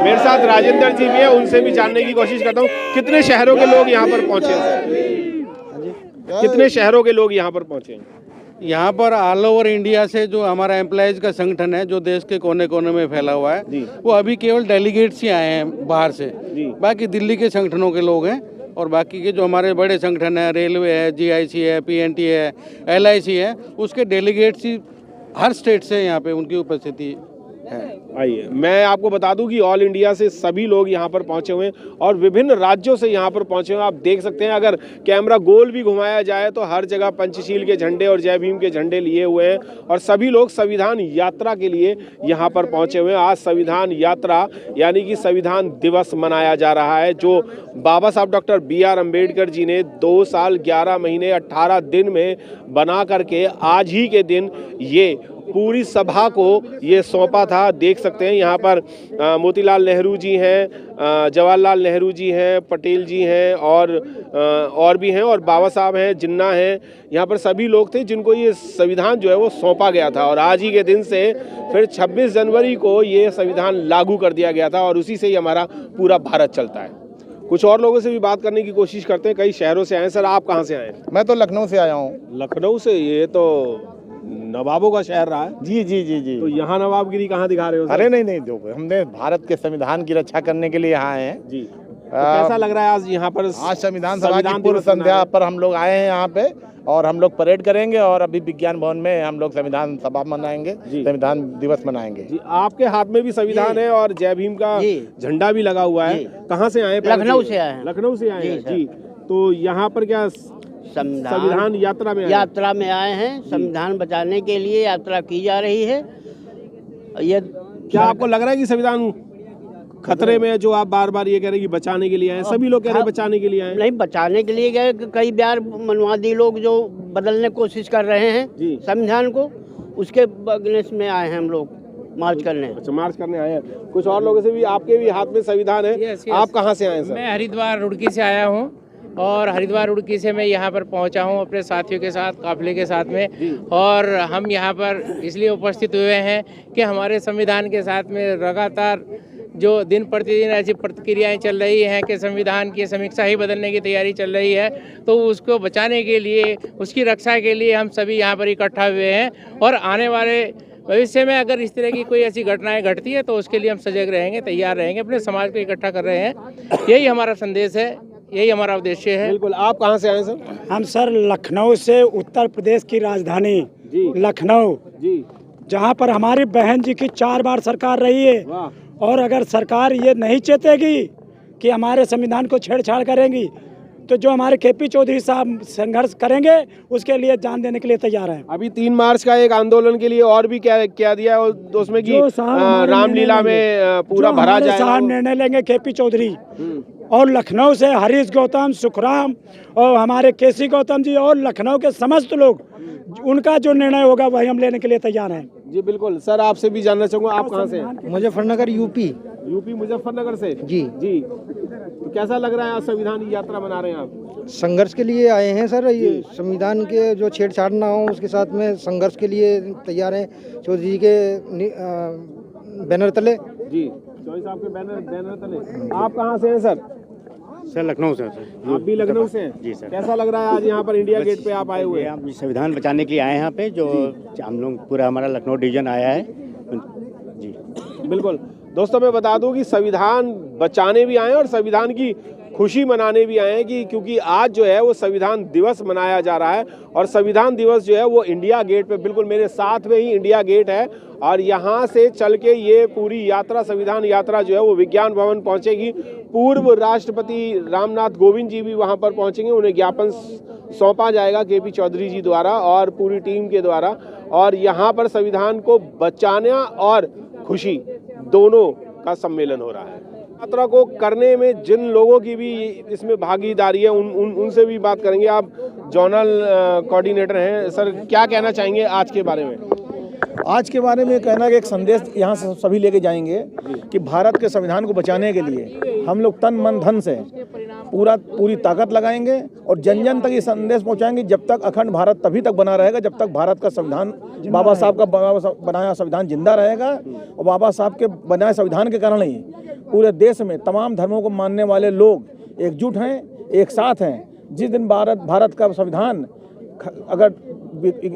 मेरे साथ राजेंद्र जी भी है, उनसे भी जानने की कोशिश करता हूँ। कितने शहरों के लोग यहाँ पर पहुँचे? कितने शहरों के लोग यहाँ पर पहुँचे? यहाँ पर ऑल ओवर इंडिया से जो हमारा एम्प्लॉयज का संगठन है जो देश के कोने कोने में फैला हुआ है, वो अभी केवल डेलीगेट्स ही आए हैं बाहर से, बाकी दिल्ली के संगठनों के लोग हैं और बाकी के जो हमारे बड़े संगठन है, रेलवे है, GIC है, PNT है, LIC है, उसके डेलीगेट्स ही हर स्टेट से यहाँ पे उनकी उपस्थिति है। आइए, मैं आपको बता दूं कि ऑल इंडिया से सभी लोग यहाँ पर पहुंचे हुए हैं और विभिन्न राज्यों से यहाँ पर पहुंचे हुए हैं। आप देख सकते हैं, अगर कैमरा गोल भी घुमाया जाए तो हर जगह पंचशील के झंडे और जय भीम के झंडे लिए हुए हैं और सभी लोग संविधान यात्रा के लिए यहाँ पर पहुंचे हुए हैं। आज संविधान यात्रा यानी कि संविधान दिवस मनाया जा रहा है, जो बाबा साहब डॉक्टर BR अम्बेडकर जी ने 2 साल 11 महीने 18 दिन में बना करके आज ही के दिन ये पूरी सभा को ये सौंपा था। देख सकते हैं यहाँ पर मोतीलाल नेहरू जी हैं, जवाहरलाल नेहरू जी हैं, पटेल जी हैं और भी हैं, और बाबा साहब हैं, जिन्ना हैं। यहाँ पर सभी लोग थे जिनको ये संविधान जो है वो सौंपा गया था और आज ही के दिन से फिर 26 जनवरी को ये संविधान लागू कर दिया गया था और उसी से ही हमारा पूरा भारत चलता है। कुछ और लोगों से भी बात करने की कोशिश करते हैं, कई शहरों से आए। सर, आप कहाँ से आए? मैं तो लखनऊ से आया हूँ। लखनऊ से? ये तो नवाबों का शहर रहा है। जी जी जी जी। तो यहाँ नवाबगिरी कहाँ दिखा रहे हो सर? अरे नहीं, जो हमने भारत के संविधान की रक्षा करने के लिए यहाँ आए हैं जी। तो कैसा लग रहा है आज यहाँ पर? आज संविधान सभा की पूर्व संध्या पर हम लोग आए हैं यहाँ पे और हम लोग परेड करेंगे और अभी विज्ञान भवन में हम लोग संविधान सभा मनाएंगे, संविधान दिवस मनाएंगे। जी, आपके हाथ में भी संविधान है और जय भीम का झंडा भी लगा हुआ है। कहाँ से आए? लखनऊ से आए हैं। लखनऊ से आए हैं जी। तो यहाँ पर क्या संविधान यात्रा में आए हैं? संविधान बचाने के लिए यात्रा की जा रही है। ये क्या आपको लग रहा है कि संविधान खतरे में है, जो आप बार बार ये कह रहे हैं कि बचाने के लिए आए? सभी लोग कह रहे हैं बचाने के लिए आए। नहीं, बचाने के लिए गए, कई बार मनवादी लोग जो बदलने की कोशिश कर रहे हैं संविधान को, उसके अगेंस्ट में आए हैं हम लोग मार्च करने। अच्छा, मार्च करने आए हैं। कुछ और लोगों से भी, आपके भी हाथ में संविधान है। आप कहाँ से आए सर? मैं हरिद्वार रुड़की से आया हूँ और हरिद्वार रुड़की से मैं यहाँ पर पहुँचा हूँ अपने साथियों के साथ, काफिले के साथ में। और हम यहाँ पर इसलिए उपस्थित हुए हैं कि हमारे संविधान के साथ में लगातार जो दिन प्रतिदिन ऐसी प्रतिक्रियाएं चल रही हैं कि संविधान की समीक्षा ही बदलने की तैयारी चल रही है, तो उसको बचाने के लिए, उसकी रक्षा के लिए हम सभी यहाँ पर इकट्ठा हुए हैं। और आने वाले भविष्य में अगर इस तरह की कोई ऐसी घटनाएं घटती है तो उसके लिए हम सजग रहेंगे, तैयार रहेंगे, अपने समाज को इकट्ठा कर रहे हैं। यही हमारा संदेश है, यही हमारा उद्देश्य है। बिल्कुल। आप कहाँ से आए सर? हम सर लखनऊ से, उत्तर प्रदेश की राजधानी लखनऊ जी, जहाँ पर हमारी बहन जी की 4 बार सरकार रही है। और अगर सरकार ये नहीं चाहेगी कि हमारे संविधान को छेड़छाड़ करेंगी तो जो हमारे KP चौधरी साहब संघर्ष करेंगे उसके लिए जान देने के लिए तैयार हैं। अभी 3 मार्च का एक आंदोलन के लिए और भी क्या दिया है उसमें कि रामलीला में पूरा भरा जाएगा। निर्णय लेंगे KP चौधरी और लखनऊ से हरीश गौतम, सुखराम और हमारे KC गौतम जी और लखनऊ के समस्त लोग, उनका जो निर्णय होगा वही हम लेने के लिए तैयार हैं। जी बिल्कुल। सर, आपसे भी जानना चाहूँगा, आप कहाँ से हैं? मुजफ्फरनगर यूपी मुजफ्फरनगर से जी। तो कैसा लग रहा है आज संविधान की यात्रा मना रहे हैं आप? संघर्ष के लिए आए हैं सर। ये संविधान के जो छेड़छाड़ ना हो उसके साथ में संघर्ष के लिए तैयार हैं। चौधरी जी के बैनर तले जी, चौधरी साहब के बैनर तले। आप कहाँ से हैं सर? सर लखनऊ से सर। आप भी लखनऊ से हैं? जी सर। कैसा लग रहा है आज यहाँ पर इंडिया गेट पे आप आए हुए हैं? हम संविधान बचाने के लिए आए हैं यहाँ पे, जो हम लोग पूरा हमारा लखनऊ डिवीजन आया है जी। बिल्कुल। दोस्तों, मैं बता दूं कि संविधान बचाने भी आए और संविधान की खुशी मनाने भी आए हैं कि क्योंकि आज जो है वो संविधान दिवस मनाया जा रहा है और संविधान दिवस जो है वो इंडिया गेट पे, बिल्कुल मेरे साथ में ही इंडिया गेट है और यहाँ से चल के ये पूरी यात्रा, संविधान यात्रा जो है वो विज्ञान भवन पहुँचेगी। पूर्व राष्ट्रपति रामनाथ कोविंद जी भी वहाँ पर पहुँचेंगे, उन्हें ज्ञापन सौंपा जाएगा KP चौधरी जी द्वारा और पूरी टीम के द्वारा। और यहाँ पर संविधान को बचाना और खुशी दोनों का सम्मेलन हो रहा है। यात्रा को करने में जिन लोगों की भी इसमें भागीदारी है उनसे भी बात करेंगे। आप जोनल कोऑर्डिनेटर हैं सर, क्या कहना चाहेंगे आज के बारे में? आज के बारे में कहना कि एक संदेश यहाँ से सभी लेके जाएंगे कि भारत के संविधान को बचाने के लिए हम लोग तन मन धन से पूरी ताकत लगाएंगे और जन जन तक ये संदेश पहुँचाएंगे। जब तक अखंड भारत तभी तक बना रहेगा जब तक भारत का संविधान, बाबा साहब का बनाया संविधान जिंदा रहेगा। और बाबा साहब के बनाए संविधान के कारण ही पूरे देश में तमाम धर्मों को मानने वाले लोग एकजुट हैं, एक साथ हैं। जिस दिन भारत का संविधान अगर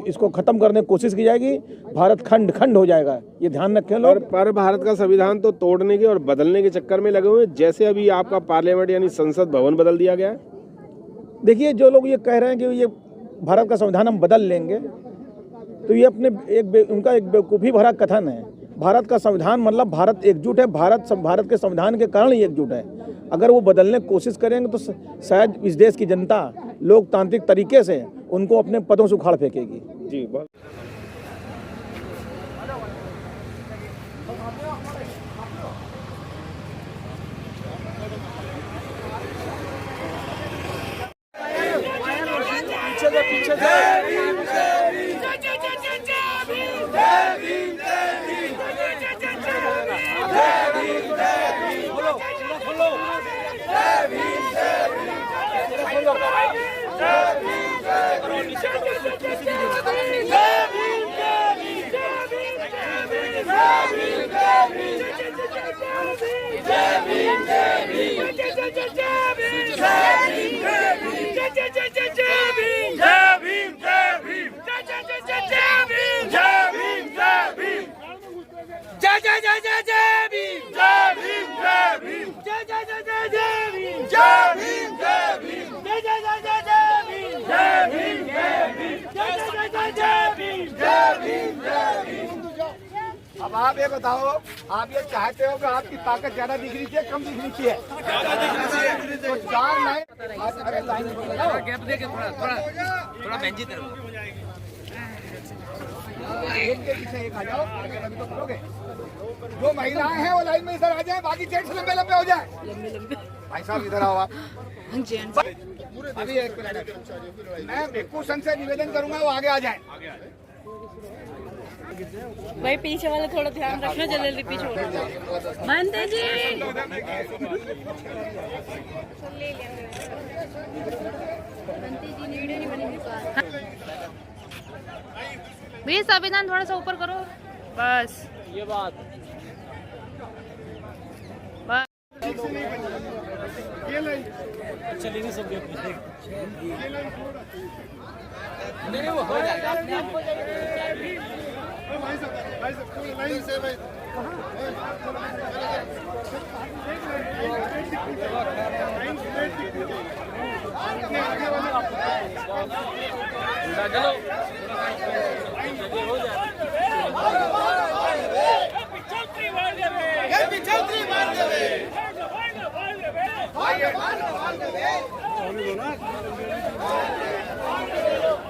इसको ख़त्म करने की कोशिश की जाएगी, भारत खंड खंड हो जाएगा। ये ध्यान रखें लोग। पर भारत का संविधान तो तोड़ने के और बदलने के चक्कर में लगे हुए हैं, जैसे अभी आपका पार्लियामेंट यानी संसद भवन बदल दिया गया है। देखिए, जो लोग ये कह रहे हैं कि ये भारत का संविधान हम बदल लेंगे, तो ये उनका एक बेवकूफ़ी भरा कथन है। भारत का संविधान मतलब भारत एकजुट है, भारत के संविधान के कारण ही एकजुट है। अगर वो बदलने की कोशिश करेंगे तो शायद इस देश की जनता लोकतांत्रिक तरीके से उनको अपने पदों से उखाड़ फेंकेगी। जी बहुत अब आप ये बताओ, आप ये चाहते हो कि आपकी ताकत ज्यादा दिख रही है, कम दिख रही है? तो 4 लाइन, अरे लाइन गैप दे के थोड़ा बेंची एक के पीछे एक आ जाओ, अभी तो करोगे। जो महिलाएं हैं वो लाइन में इधर आ जाए, बाकी जेंट्स लंबे लंबे हो जाए। भाई साहब इधर आओ आप। अभी एक मिनट, मैं भिक्खू संघ से निवेदन करूंगा वो आगे आ जाए। भाई पीछे वाले थोड़ा ध्यान रखना, जल्दी पीछे बनते जी। भैया संविधान थोड़ा सा ऊपर करो, बस ये बात। चलेंगे सब नहीं वो हो जाएगा अपने आप हो जाएगा।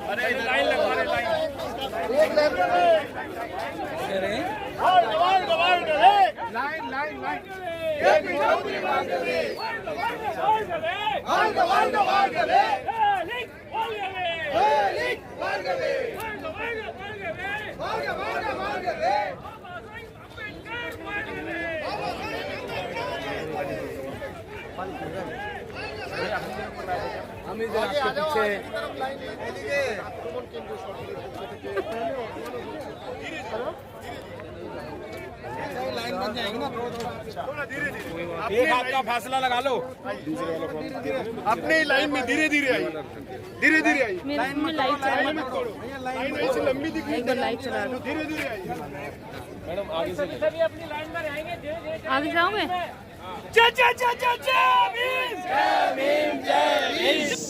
अरे लाइन लगा रहे, हम इधर आपके पीछे लाइन बन जाएगी ना, एक हाथ का फासला लगा लो, अपनी लाइन में धीरे धीरे आई, धीरे धीरे आई। लाइन में लाइट चला, लाइन ऐसी लंबी दिख रही है, लाइट चला लो, धीरे धीरे आई। मैडम आगे से सभी अपनी लाइन में रहेंगे, आगे जाओगे।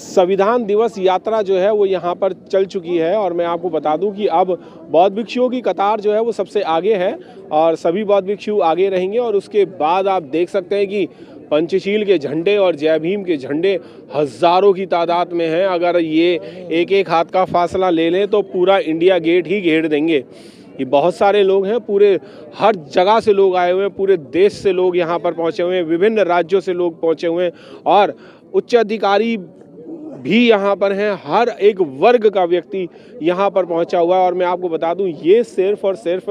संविधान दिवस यात्रा जो है वो यहाँ पर चल चुकी है और मैं आपको बता दूं कि अब बौद्ध भिक्षुओं की कतार जो है वो सबसे आगे है और सभी बौद्ध भिक्षु आगे रहेंगे और उसके बाद आप देख सकते हैं कि पंचशील के झंडे और जय भीम के झंडे हज़ारों की तादाद में हैं। अगर ये एक एक हाथ का फासला ले लें तो पूरा इंडिया गेट ही घेर देंगे। ये बहुत सारे लोग हैं, पूरे हर जगह से लोग आए हुए हैं, पूरे देश से लोग यहाँ पर पहुँचे हुए हैं, विभिन्न राज्यों से लोग पहुँचे हुए हैं और उच्च अधिकारी भी यहाँ पर हैं। हर एक वर्ग का व्यक्ति यहाँ पर पहुँचा हुआ है और मैं आपको बता दूँ ये सिर्फ और सिर्फ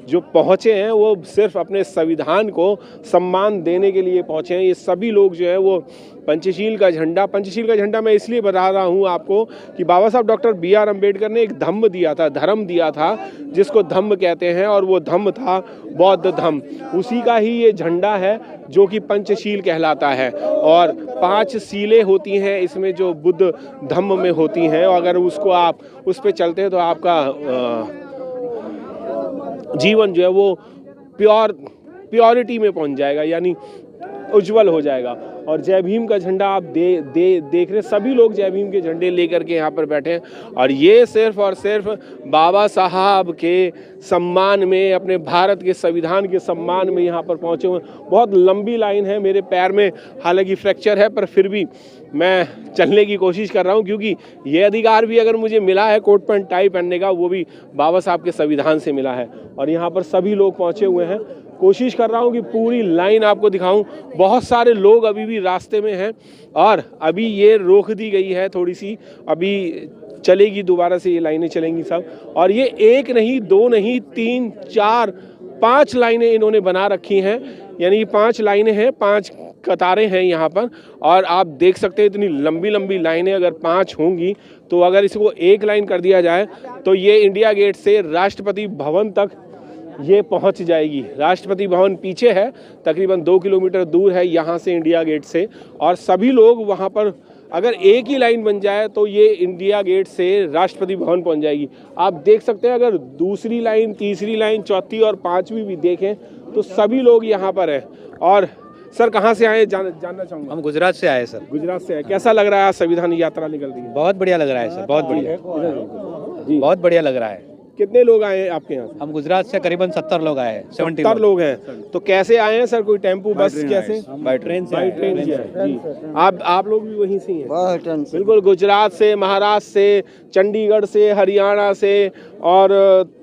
जो पहुँचे हैं वो सिर्फ अपने संविधान को सम्मान देने के लिए पहुँचे हैं। ये सभी लोग जो है वो पंचशील का झंडा मैं इसलिए बता रहा हूँ आपको कि बाबा साहब डॉक्टर B.R. अम्बेडकर ने एक धम्म दिया था, धर्म दिया था, जिसको धम्म कहते हैं, और वो धम्म था बौद्ध धम्म। उसी का ही ये झंडा है जो कि पंचशील कहलाता है। और 5 सीलें होती हैं इसमें जो बुद्ध धम्म में होती हैं, और अगर उसको आप उस पे चलते हैं तो आपका जीवन जो है वो प्योरिटी में पहुंच जाएगा, यानी उज्जवल हो जाएगा। और जय भीम का झंडा आप देख रहे, सभी लोग जय भीम के झंडे लेकर के यहाँ पर बैठे हैं, और ये सिर्फ और सिर्फ बाबा साहब के सम्मान में, अपने भारत के संविधान के सम्मान में यहाँ पर पहुँचे हुए। बहुत लंबी लाइन है, मेरे पैर में हालांकि फ्रैक्चर है, पर फिर भी मैं चलने की कोशिश कर रहा हूँ, क्योंकि ये अधिकार भी अगर मुझे मिला है कोट पैंट टाई पहनने का, वो भी बाबा साहब के संविधान से मिला है। और यहाँ पर सभी लोग पहुँचे हुए हैं। कोशिश कर रहा हूँ कि पूरी लाइन आपको दिखाऊं। बहुत सारे लोग अभी भी रास्ते में हैं, और अभी ये रोक दी गई है थोड़ी सी, अभी चलेगी, दोबारा से ये लाइनें चलेंगी सब। और ये 1 नहीं, 2 नहीं, 3, 4, 5 लाइनें इन्होंने बना रखी हैं, यानी 5 लाइनें हैं, 5 कतारें हैं यहाँ पर। और आप देख सकते हैं इतनी लंबी लंबी लाइनें अगर 5 होंगी, तो अगर इसको 1 लाइन कर दिया जाए तो ये इंडिया गेट से राष्ट्रपति भवन तक ये पहुंच जाएगी। राष्ट्रपति भवन पीछे है, तकरीबन 2 किलोमीटर दूर है यहाँ से, इंडिया गेट से। और सभी लोग वहाँ पर, अगर एक ही लाइन बन जाए तो ये इंडिया गेट से राष्ट्रपति भवन पहुँच जाएगी। आप देख सकते हैं, अगर दूसरी लाइन, तीसरी लाइन, चौथी और 5वीं भी देखें तो सभी लोग यहाँ पर हैं। और सर कहाँ से आए जानना चाहूँगा। हम गुजरात से आए सर। गुजरात से आए, कैसा लग रहा है आज संविधान यात्रा निकल रही है? बहुत बढ़िया लग रहा है सर, बहुत बढ़िया, बहुत बढ़िया लग रहा है। कितने लोग आए हैं आपके यहाँ? हम गुजरात से करीबन 70 लोग आए हैं। 70 लोग हैं। तो कैसे आए हैं सर? कोई टेम्पो, बस, कैसे? बाय ट्रेन से। बाय ट्रेन से जी। आप लोग भी वहीं से ही हैं? बिल्कुल, गुजरात से, महाराष्ट्र से, चंडीगढ़ से, हरियाणा से, और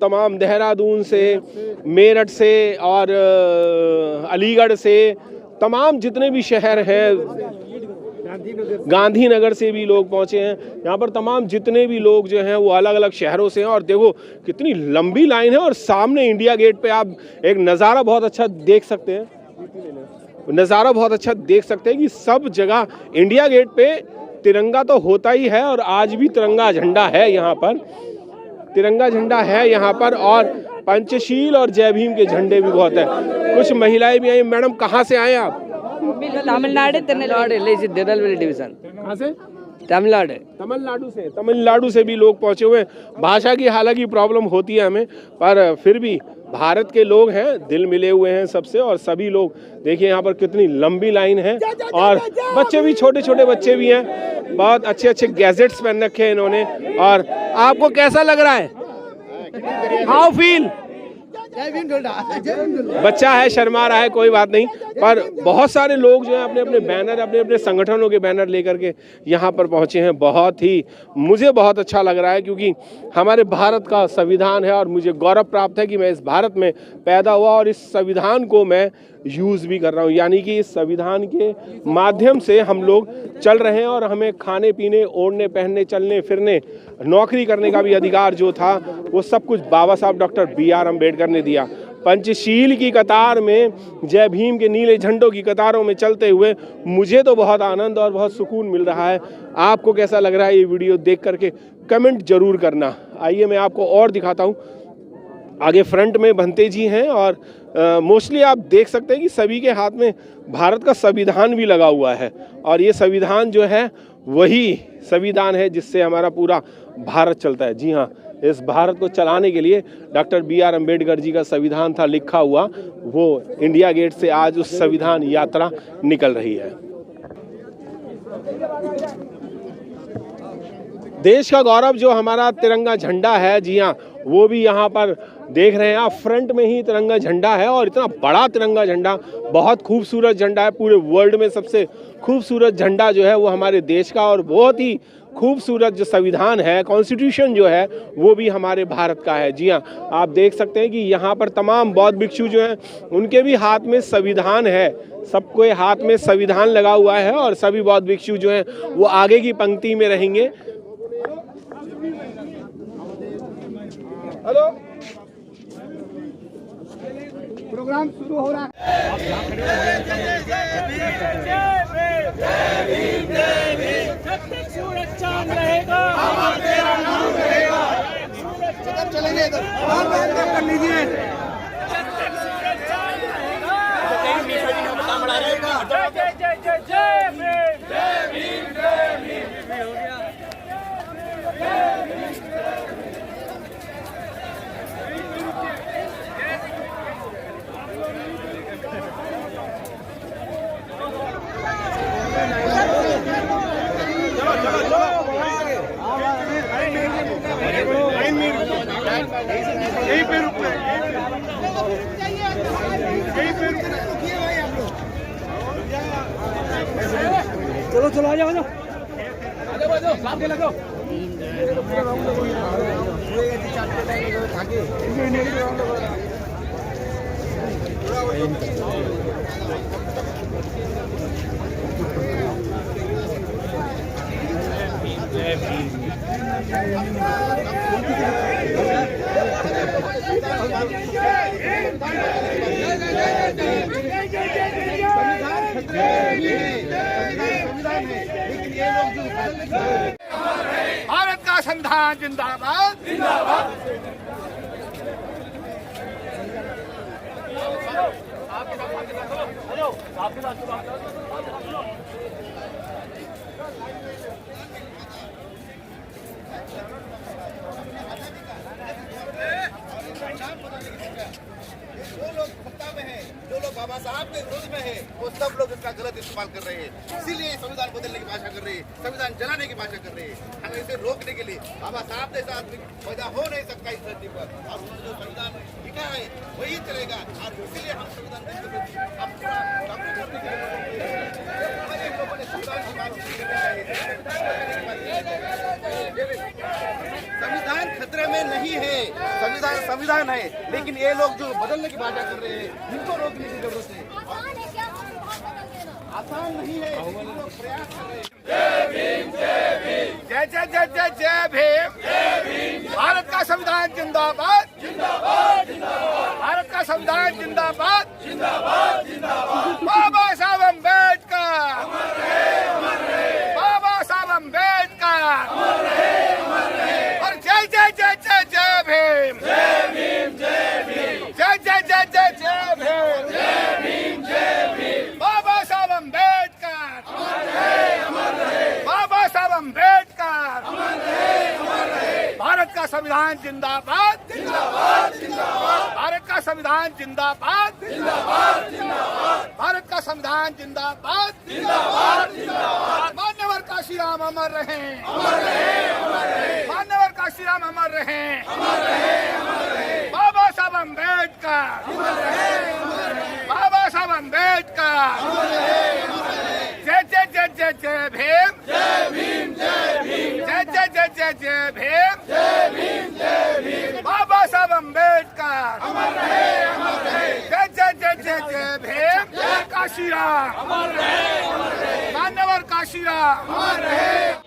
तमाम देहरादून से, मेरठ से, और अलीगढ़ से, तमाम जितने भी शहर हैं, गांधीनगर से भी लोग पहुंचे हैं यहाँ पर। तमाम जितने भी लोग जो हैं वो अलग अलग शहरों से हैं। और देखो कितनी लंबी लाइन है, और सामने इंडिया गेट पे आप एक नज़ारा बहुत अच्छा देख सकते हैं। नज़ारा बहुत अच्छा देख सकते हैं कि सब जगह इंडिया गेट पे तिरंगा तो होता ही है, और आज भी तिरंगा झंडा है यहाँ पर, तिरंगा झंडा है यहाँ पर। और पंचशील और जय भीम के झंडे भी बहुत है। कुछ महिलाएं भी आई। मैडम कहाँ से आए आप? तमिलनाडु, डिवीजन। कहाँ से? तमिलनाडु से भी लोग पहुंचे हुए हैं। भाषा की हालांकि प्रॉब्लम होती है हमें, पर फिर भी भारत के लोग हैं, दिल मिले हुए हैं सबसे। और सभी लोग देखिए यहाँ पर कितनी लंबी लाइन है, और बच्चे भी, छोटे छोटे बच्चे भी हैं। बहुत अच्छे अच्छे गैजेट्स पहन रखे हैं इन्होंने। और आपको कैसा लग रहा है? How feel? बच्चा है, शर्मा रहा है, कोई बात नहीं, पर बहुत सारे लोग जो हैं अपने अपने बैनर, अपने अपने संगठनों के बैनर लेकर के यहाँ पर पहुँचे हैं। बहुत ही मुझे बहुत अच्छा लग रहा है, क्योंकि हमारे भारत का संविधान है, और मुझे गौरव प्राप्त है कि मैं इस भारत में पैदा हुआ, और इस संविधान को मैं यूज़ भी कर रहा हूँ। यानी कि इस संविधान के माध्यम से हम लोग चल रहे हैं, और हमें खाने पीने, ओढ़ने, पहनने, चलने फिरने, नौकरी करने का भी अधिकार जो था, वो सब कुछ बाबा साहब डॉक्टर B.R. अम्बेडकर ने दिया। पंचशील की कतार में, जय भीम के नीले झंडों की कतारों में चलते हुए मुझे तो बहुत आनंद और बहुत सुकून मिल रहा है। आपको कैसा लग रहा है ये वीडियो देख करके? कमेंट जरूर करना। आइए मैं आपको और दिखाता हूँ। आगे फ्रंट में भंते जी हैं, और मोस्टली आप देख सकते हैं कि सभी के हाथ में भारत का संविधान भी लगा हुआ है। और ये संविधान जो है वही संविधान है जिससे हमारा पूरा भारत चलता है। जी हाँ, इस भारत को चलाने के लिए डॉक्टर B.R. अम्बेडकर जी का संविधान था लिखा हुआ, वो इंडिया गेट से आज उस संविधान यात्रा निकल रही है। देश का गौरव जो हमारा तिरंगा झंडा है, जी हाँ, वो भी यहाँ पर देख रहे हैं आप। फ्रंट में ही तिरंगा झंडा है, और इतना बड़ा तिरंगा झंडा, बहुत खूबसूरत झंडा है। पूरे वर्ल्ड में सबसे खूबसूरत झंडा जो है वो हमारे देश का, और बहुत ही खूबसूरत जो संविधान है, कॉन्स्टिट्यूशन जो है, वो भी हमारे भारत का है। जी हाँ, आप देख सकते हैं कि यहाँ पर तमाम बौद्ध भिक्षु जो हैं उनके भी हाथ में संविधान है। सबके हाथ में संविधान लगा हुआ है, और सभी बौद्ध भिक्षु जो हैं वो आगे की पंक्ति में रहेंगे। हेलो, प्रोग्राम शुरू हो रहा है। चलेंगे इधर कर लीजिए। यहीं पे रुक रहे चलो चलो आ जाओ आ जाओ आगे लगाओ भारत का संविधान जिंदाबाद जिंदाबाद। जो लोग सत्ता में है, जो लोग बाबा साहब के विरोध में है, वो सब लोग इसका गलत इस्तेमाल कर रहे हैं। इसीलिए संविधान बदलने की भाषा कर रहे हैं, संविधान जलाने की भाषा कर रहे हैं। हमें इसे रोकने के लिए बाबा साहब जैसा आदमी पैदा हो नहीं सकता इस धरती पर, और उन्होंने जो संविधान लिखा है वही चलेगा। और इसीलिए हम संविधान संविधान खतरे में नहीं है, संविधान संविधान है, लेकिन ये लोग जो बदलने की बात कर रहे हैं इनको रोकने की जरूरत है। आसान नहीं है, प्रयास कर रहे हैं। जय जय जय जय जय भीम। भारत का संविधान जिंदाबाद जिंदाबाद जिंदाबाद। भारत का संविधान जिंदाबाद जिंदाबाद जिंदाबाद। बाबा साहब अम्बेडकर बाबा साहब अम्बेडकर और जय जय जय जय जय भीम जय भीम जय भीम जय जय जय जय जय भीम जय भीम जय भीम। बाबा साहब अम्बेडकर बाबा साहब अम्बेडकर भारत का संविधान जिंदाबाद जिंदाबाद जिंदाबाद। भारत का संविधान जिंदाबाद जिंदाबाद जिंदाबाद। भारत का संविधान जिंदाबाद जिंदाबाद जिंदाबाद। मान्यवर काशीराम अमर रहे अमर रहे अमर रहे। मान्यवर काशीराम अमर रहे अमर रहे अमर रहे। बाबा साहब अम्बेडकर अमर रहे अमर रहे। बाबा साहब अम्बेडकर अमर रहे अमर रहे। जय जय जय जय जय भीम जय भीम जय भीम जय जय जय जय जय भीम जय भीम जय भीम। बाबा साहब अम्बेडकर अमर रहे अमर रहे। जय जय जय जय जय भीम जय काशीराम अमर रहे अमर रहे। मान्यवर काशीराम अमर रहे।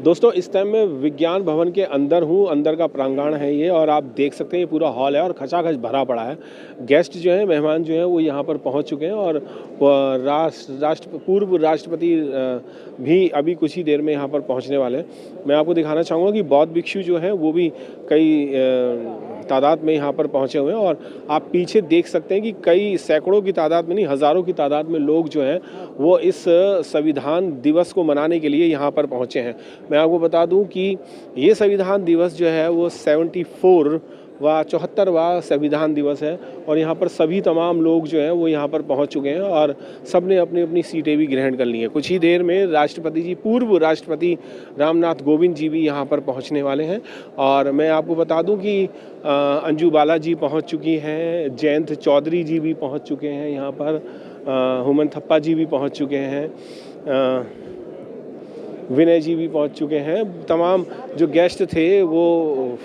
दोस्तों इस टाइम मैं विज्ञान भवन के अंदर हूँ, अंदर का प्रांगण है ये, और आप देख सकते हैं ये पूरा हॉल है और खचाखच भरा पड़ा है। गेस्ट जो हैं, मेहमान जो हैं वो यहाँ पर पहुँच चुके हैं और पूर्व राष्ट्रपति भी अभी कुछ ही देर में यहाँ पर पहुँचने वाले हैं। मैं आपको दिखाना चाहूँगा कि बौद्ध भिक्षु जो हैं वो भी कई तादाद में यहाँ पर पहुँचे हुए हैं और आप पीछे देख सकते हैं कि कई सैकड़ों की तादाद में नहीं, हज़ारों की तादाद में लोग जो हैं वो इस संविधान दिवस को मनाने के लिए यहाँ पर पहुँचे हैं। मैं आपको बता दूं कि ये संविधान दिवस जो है वो 74वां संविधान दिवस है और यहाँ पर सभी तमाम लोग जो हैं वो यहाँ पर पहुँच चुके हैं और सब ने अपनी अपनी सीटें भी ग्रहण कर ली हैं। कुछ ही देर में राष्ट्रपति जी, पूर्व राष्ट्रपति रामनाथ कोविंद जी भी यहाँ पर पहुँचने वाले हैं। और मैं आपको बता दूं कि अंजू बाला जी पहुँच चुकी हैं, जयंत चौधरी जी भी पहुँच चुके हैं यहाँ पर, हुमन थप्पा जी भी पहुँच चुके हैं, विनय जी भी पहुंच चुके हैं। तमाम जो गेस्ट थे वो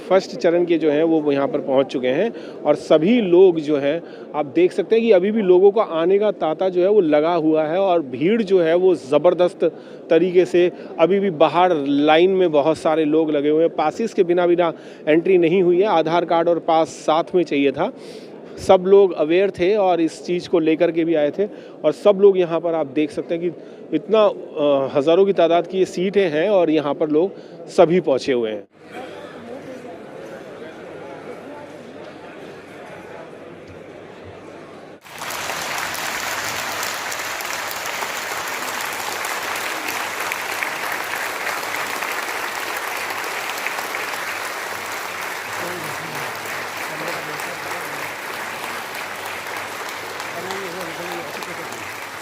फर्स्ट चरण के जो हैं वो यहाँ पर पहुंच चुके हैं और सभी लोग जो हैं आप देख सकते हैं कि अभी भी लोगों का आने का तांता जो है वो लगा हुआ है और भीड़ जो है वो ज़बरदस्त तरीके से अभी भी बाहर लाइन में बहुत सारे लोग लगे हुए हैं। पासिस के बिना एंट्री नहीं हुई है, आधार कार्ड और पास साथ में चाहिए था। सब लोग अवेयर थे और इस चीज़ को लेकर के भी आए थे और सब लोग यहाँ पर आप देख सकते हैं कि इतना हज़ारों की तादाद की ये सीटें हैं और यहाँ पर लोग सभी पहुँचे हुए हैं।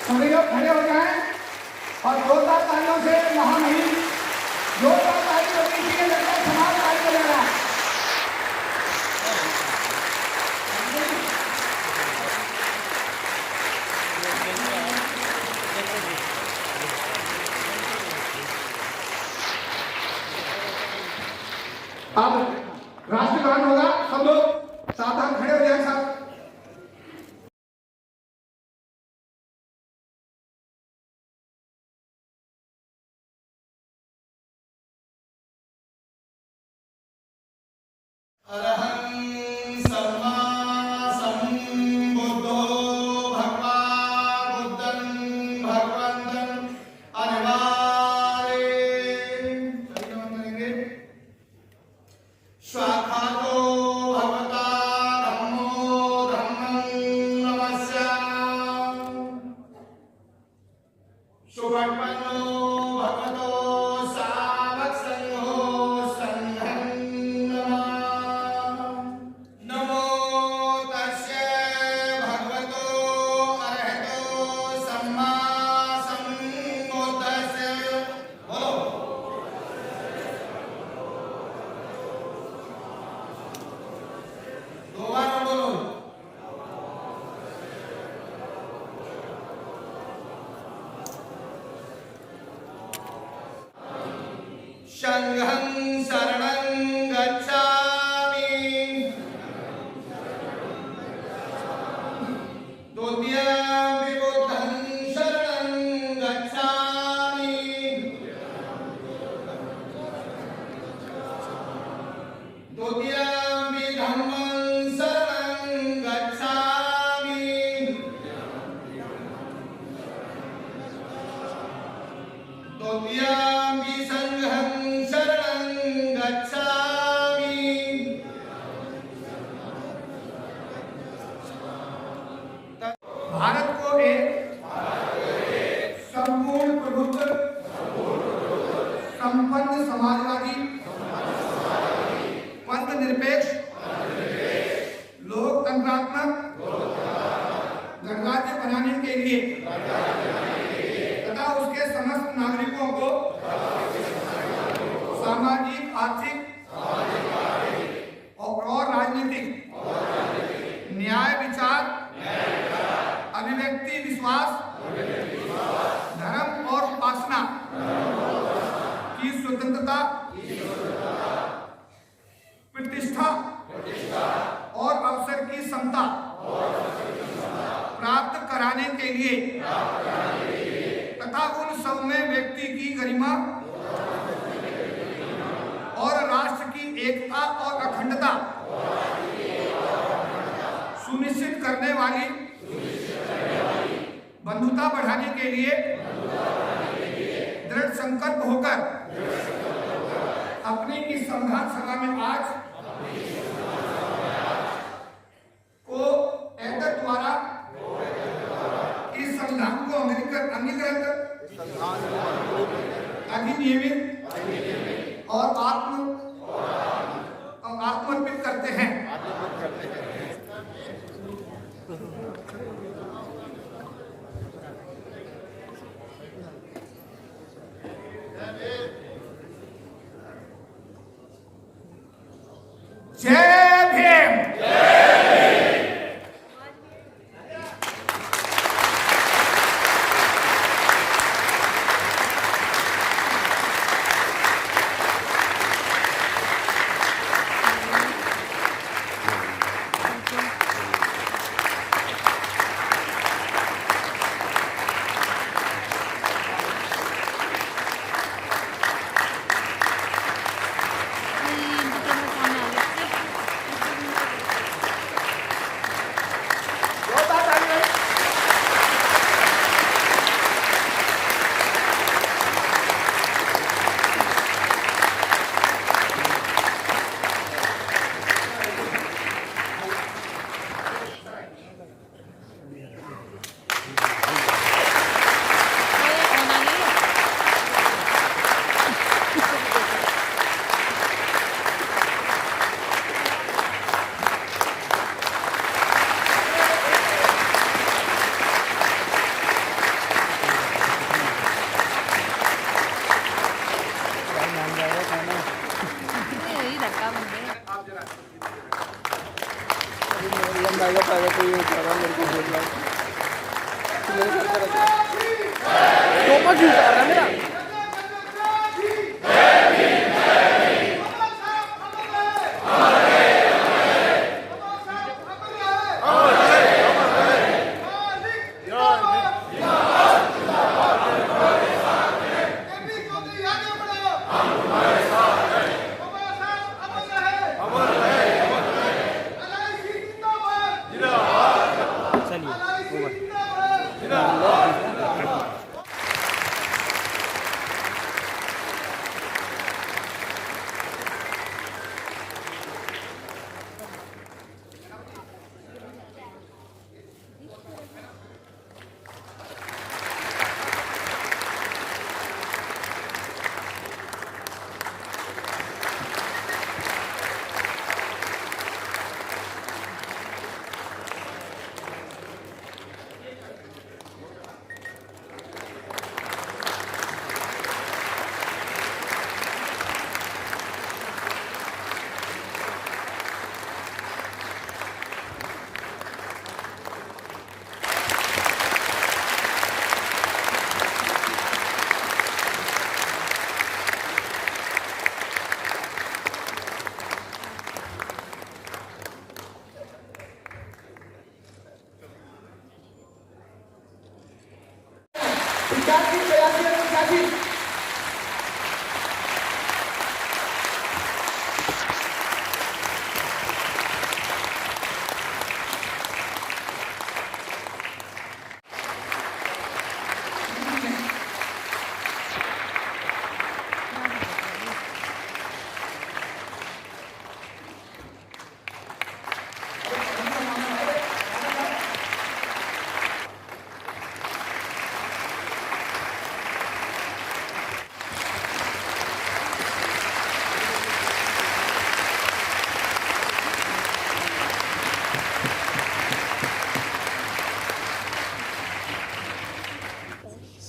सभी लोग खड़े हो जाएं और जोरदार तालियों से महामहिम जोरदार ताली होगी कि लगता है समाज कार्य करेगा। अब राष्ट्रगान होगा, सब लोग सावधान खड़े हो जाएं साहब। शंघं शरणं गच्छामि द्वितीयं बुद्धं शरणं गच्छामि द्वितीयं धम्मं शरणं गच्छामि द्वितीयं संघं भारत को एक संपूर्ण प्रभुत्व संपन्न समाजवादी पंथ निरपेक्ष लोकतंत्रात्मक गणराज्य बनाने के लिए तथा उसके समस्त नागरिकों को सामाजिक, आर्थिक और राजनीतिक न्याय, विचार, अभिव्यक्ति, विश्वास, धर्म और उपासना की स्वतंत्रता, प्रतिष्ठा और अवसर की समता प्राप्त कराने के लिए तथा उन सब में व्यक्ति की गरिमा एकता और अखंडता सुनिश्चित करने वाली बंधुता बढ़ाने के लिए दृढ़ संकल्प होकर अपनी इस संविधान सभा में आज को एतद द्वारा इस संविधान को अंगीकृत अधिनियमित और आत्मर्पित करते हैं। जय भीम।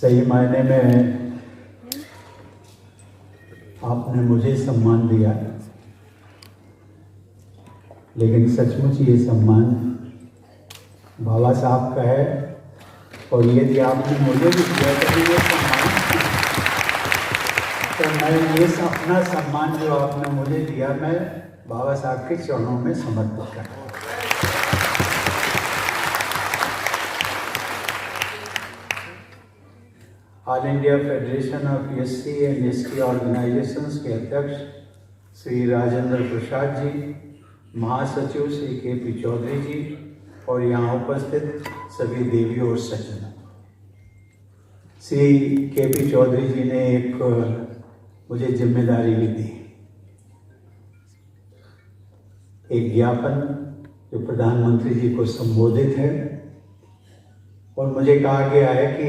सही मायने में आपने मुझे सम्मान दिया, लेकिन सचमुच ये सम्मान बाबा साहब का है। और यदि आपने मुझे भी दिया तो ये सम्मान, तो मैं ये अपना सम्मान जो आपने मुझे दिया मैं बाबा साहब के चरणों में समर्पित करता हूँ। All India federation of SC and ST organisations के अध्यक्ष श्री राजेंद्र प्रसाद जी, महासचिव श्री के.पी. चौधरी जी और यहाँ उपस्थित सभी देवी और सज्जन। श्री के.पी. चौधरी जी ने एक मुझे जिम्मेदारी भी दी, एक ज्ञापन जो प्रधानमंत्री जी को संबोधित है, और मुझे कहा गया है कि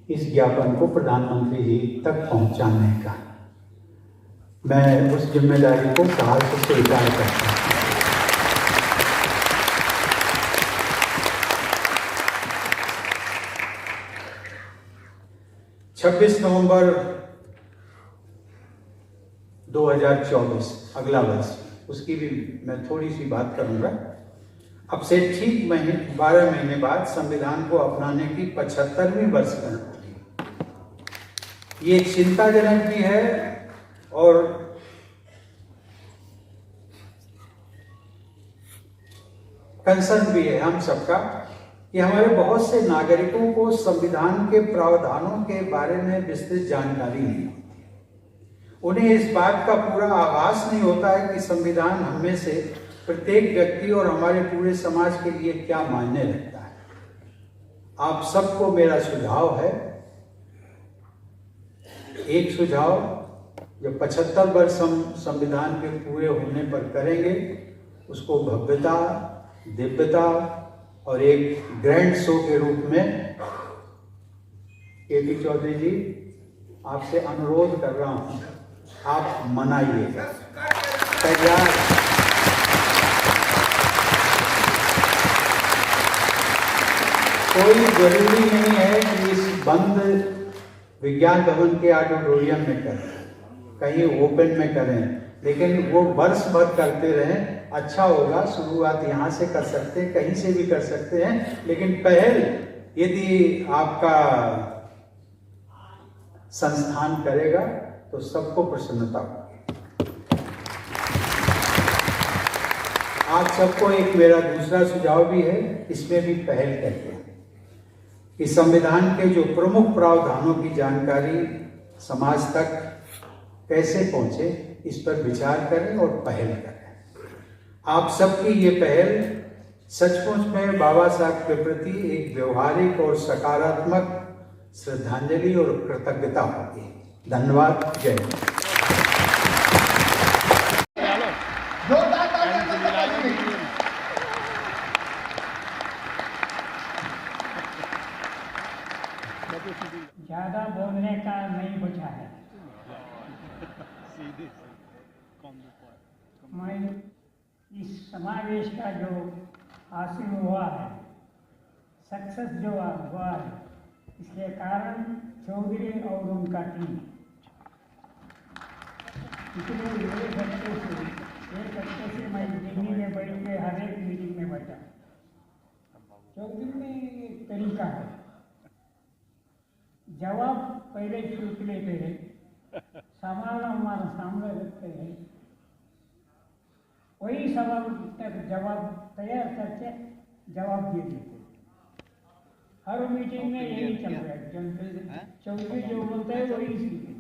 इस ज्ञापन को प्रधानमंत्री जी तक पहुंचाने का मैं उस जिम्मेदारी को साहस से स्वीकार करता हूं। छब्बीस नवंबर 2024 अगला वर्ष, उसकी भी मैं थोड़ी सी बात करूंगा। अब से ठीक 12 महीने बाद संविधान को अपनाने की 75वीं वर्षगांठ होगी। ये चिंताजनक भी है और कंसर्न भी है हम सबका कि हमारे बहुत से नागरिकों को संविधान के प्रावधानों के बारे में विस्तृत जानकारी नहीं होती। उन्हें इस बात का पूरा आभास नहीं होता है कि संविधान हमें से प्रत्येक व्यक्ति और हमारे पूरे समाज के लिए क्या मायने रखता है। आप सबको मेरा सुझाव है, एक सुझाव जो 75 वर्ष हम संविधान के पूरे होने पर करेंगे, उसको भव्यता, दिव्यता और एक ग्रैंड शो के रूप में के.पी. चौधरी जी आपसे अनुरोध कर रहा हूं, आप मनाइएगा। तैयार कोई जरूरी नहीं है कि इस बंद विज्ञान भवन के ऑडिटोरियम में करें, कहीं ओपन में करें, लेकिन वो वर्ष भर करते रहें। अच्छा होगा, शुरुआत यहाँ से कर सकते हैं, कहीं से भी कर सकते हैं, लेकिन पहल यदि आपका संस्थान करेगा तो सबको प्रसन्नता होगी। आप सबको एक मेरा दूसरा सुझाव भी है, इसमें भी पहल करते हैं कि संविधान के जो प्रमुख प्रावधानों की जानकारी समाज तक कैसे पहुंचे, इस पर विचार करें और पहल करें। आप सबकी ये पहल सचमुच में बाबा साहब के प्रति एक व्यवहारिक और सकारात्मक श्रद्धांजलि और कृतज्ञता होगी। धन्यवाद। जय हिंद। ज्यादा बोलने का नहीं बचा है। मैं इस समावेश का जो हासिल हुआ है, सक्सेस जो हुआ है, इसके कारण चौधरी और उनका टीम पिछले एक हफ्ते से मैं दिल्ली में बैठ के हर एक मीटिंग में बैठा। चौधरी में एक तरीका है, जवाब पहले सोच लेते हैं, सवाल हमारे सामने रखते हैं, वही सवाल तक जवाब तैयार करके जवाब दे देते। हर मीटिंग में यही चल रहा है। चौधरी जो बोलता है वही सीखे।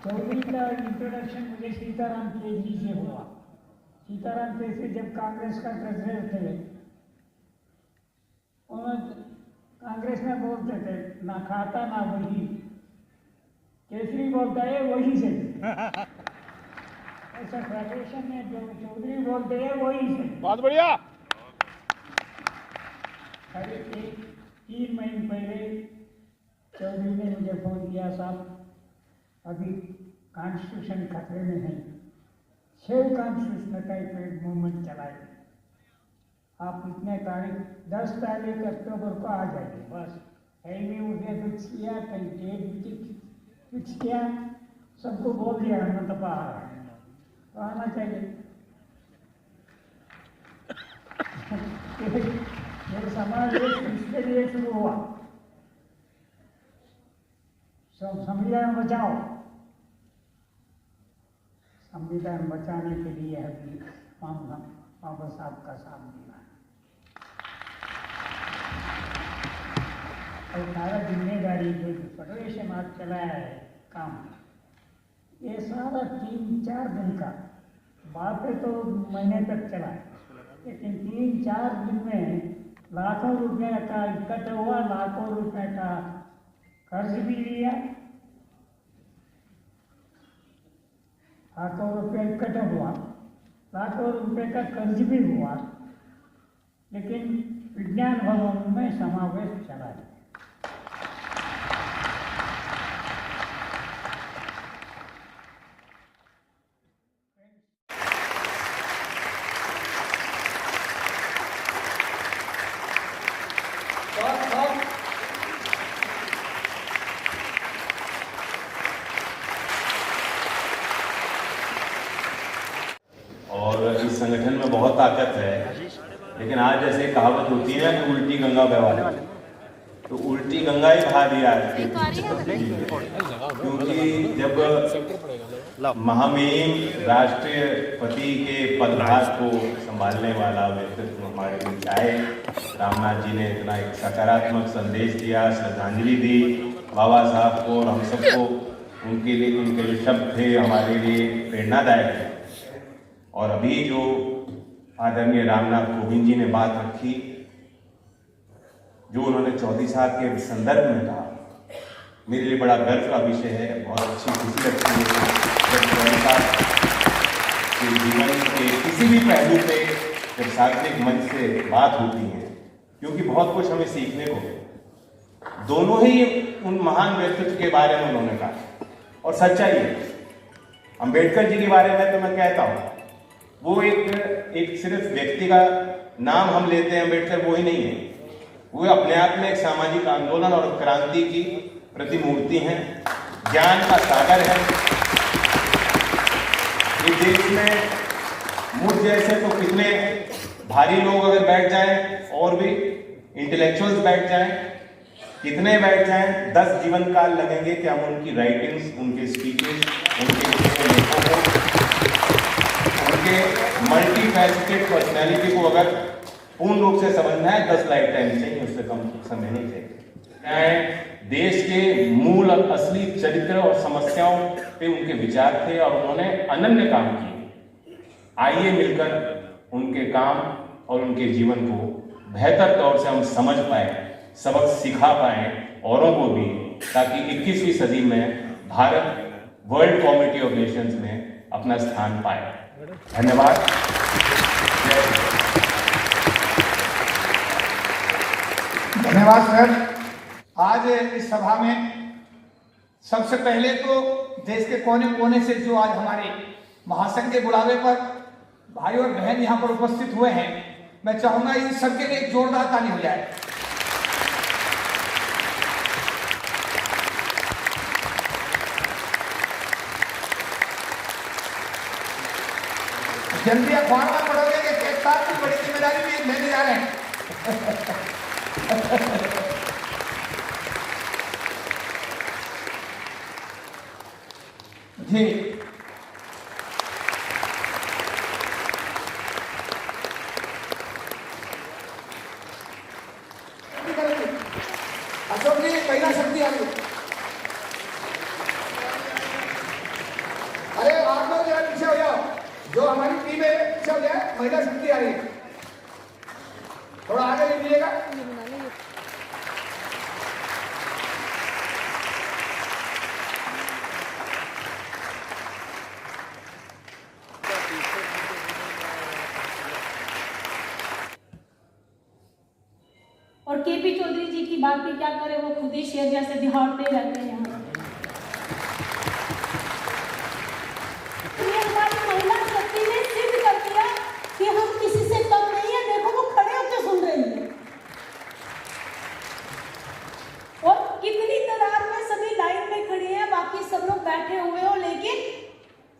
चौधरी का इंट्रोडक्शन मुझे सीताराम केजरी से हुआ। सीताराम केजरी जब कांग्रेस का प्रेसिडेंट थे, उन्होंने कांग्रेस में बोलते थे ना खाता ना वही, केजरी बोलता है वही से। ऐसा फेडरेशन में जो चौधरी बोलते हैं वही से। बहुत बढ़िया। अरे 3 महीने पहले चौधरी ने मुझे फोन किया, साहब अभी कॉन्स्टिट्यूशन खतरे में है, 6 कॉन्स्टिट्यूशन का एक मूवमेंट चलाए, आप इतने तारीख 10 तारीख अक्टूबर को आ जाइए। बस कहीं भी मुझे फिक्स किया, कहीं डेट फिक्स किया, सबको बोल दिया हम तो आ रहा है, तो आना चाहिए। ये समाज इसके लिए शुरू हुआ, संविधान बचाओ। संविधान बचाने के लिए अभी बाबा साहब का साथ देना है और सारा जिम्मेदारी जो फेडरेशन आज चलाया है काम, ये सारा 3-4 दिन का बातें तो महीने तक चला, लेकिन 3-4 दिन में लाखों रुपए का इकट्ठा हुआ, लाखों रुपए का कर्ज भी लिया, लाखों रुपए इकट्ठा हुआ, लाखों रुपए का कर्ज भी हुआ, लेकिन विज्ञान भवन में समावेश चला है। और इस संगठन में बहुत ताकत है, लेकिन आज जैसे कहावत होती है कि उल्टी गंगा बहवा, तो उल्टी गंगा ही बहा दिया आज के, क्योंकि जब महामहिम राष्ट्रपति के पदभार को संभालने वाला व्यक्तित्व हमारे बीच आए, रामनाथ जी ने इतना एक सकारात्मक संदेश दिया, श्रद्धांजलि दी बाबा साहब को, और हम सबको उनके लिए उनके जो शब्द थे हमारे लिए प्रेरणादायक है। और अभी जो आदरणीय रामनाथ कोविंद जी ने बात रखी, जो उन्होंने चौधरी साहब के संदर्भ में कहा, मेरे लिए बड़ा गर्व का विषय है। बहुत अच्छी खुशी लगती है जब चौधरी साहब के जीवन के किसी भी पहलू पे जब सार्वजनिक मंच से बात होती है, क्योंकि बहुत कुछ हमें सीखने को है। दोनों ही उन महान व्यक्तित्व के बारे में उन्होंने कहा, और सच्चाई है। अम्बेडकर जी के बारे में तो मैं कहता हूँ, वो एक सिर्फ व्यक्ति का नाम हम लेते हैं अम्बेडकर, वो ही नहीं है, वो अपने आप में एक सामाजिक आंदोलन और क्रांति की प्रतिमूर्ति हैं, ज्ञान का सागर है। इस देश में मुझ जैसे तो कितने भारी लोग अगर बैठ जाएं, और भी इंटेलेक्चुअल्स बैठ जाएं, कितने बैठ जाएं, 10 जीवन काल लगेंगे कि हम उनकी राइटिंग्स, उनके स्पीचेस, उनके लेखों को, उनके मल्टी फैसेटेड पर्सनैलिटी को अगर पूर्ण रूप से समझना है 10 लाइफ टाइम चाहिए, उससे कम समय नहीं चाहिए। देश के मूल असली चरित्र और समस्याओं पे उनके विचार थे, और उन्होंने अनन्य काम किए। आइए मिलकर उनके काम और उनके जीवन को बेहतर तौर से हम समझ पाए, सबक सिखा पाए औरों को भी, ताकि 21वीं सदी में Bharat world comity of Nations में अपना स्थान पाए। धन्यवाद। धन्यवाद सर। आज इस सभा में सबसे पहले तो देश के कोने कोने से जो आज हमारे महासंघ के बुलावे पर भाई और बहन यहाँ पर उपस्थित हुए हैं, मैं चाहूंगा इन सबके लिए एक जोरदार ताली हो जाए। जल्दी अखबार में पढ़ोगे कि एक साथ की बड़ी जिम्मेदारी भी लेने जा रहे हैं। जी अशोक जी, महिला शक्ति आ गई। अरे आप लोग जरा पीछे हो जाओ, जो हमारी टीम है पीछे हो जाए, महिला शक्ति आ रही है, थोड़ा आगे लीजिएगा। और केपी चौधरी जी की बात भी क्या करें, वो खुद ही शेर जैसे दिहाड़ते रहते हैं यहाँ। ये हमारी महिला शक्ति ने सिद्ध कर दिया कि हम किसी से कम नहीं है। देखो वो खड़े होकर सुन रही है, और कितनी तादाद में सभी लाइन में खड़े हैं, बाकी सब लोग बैठे हुए हो, लेकिन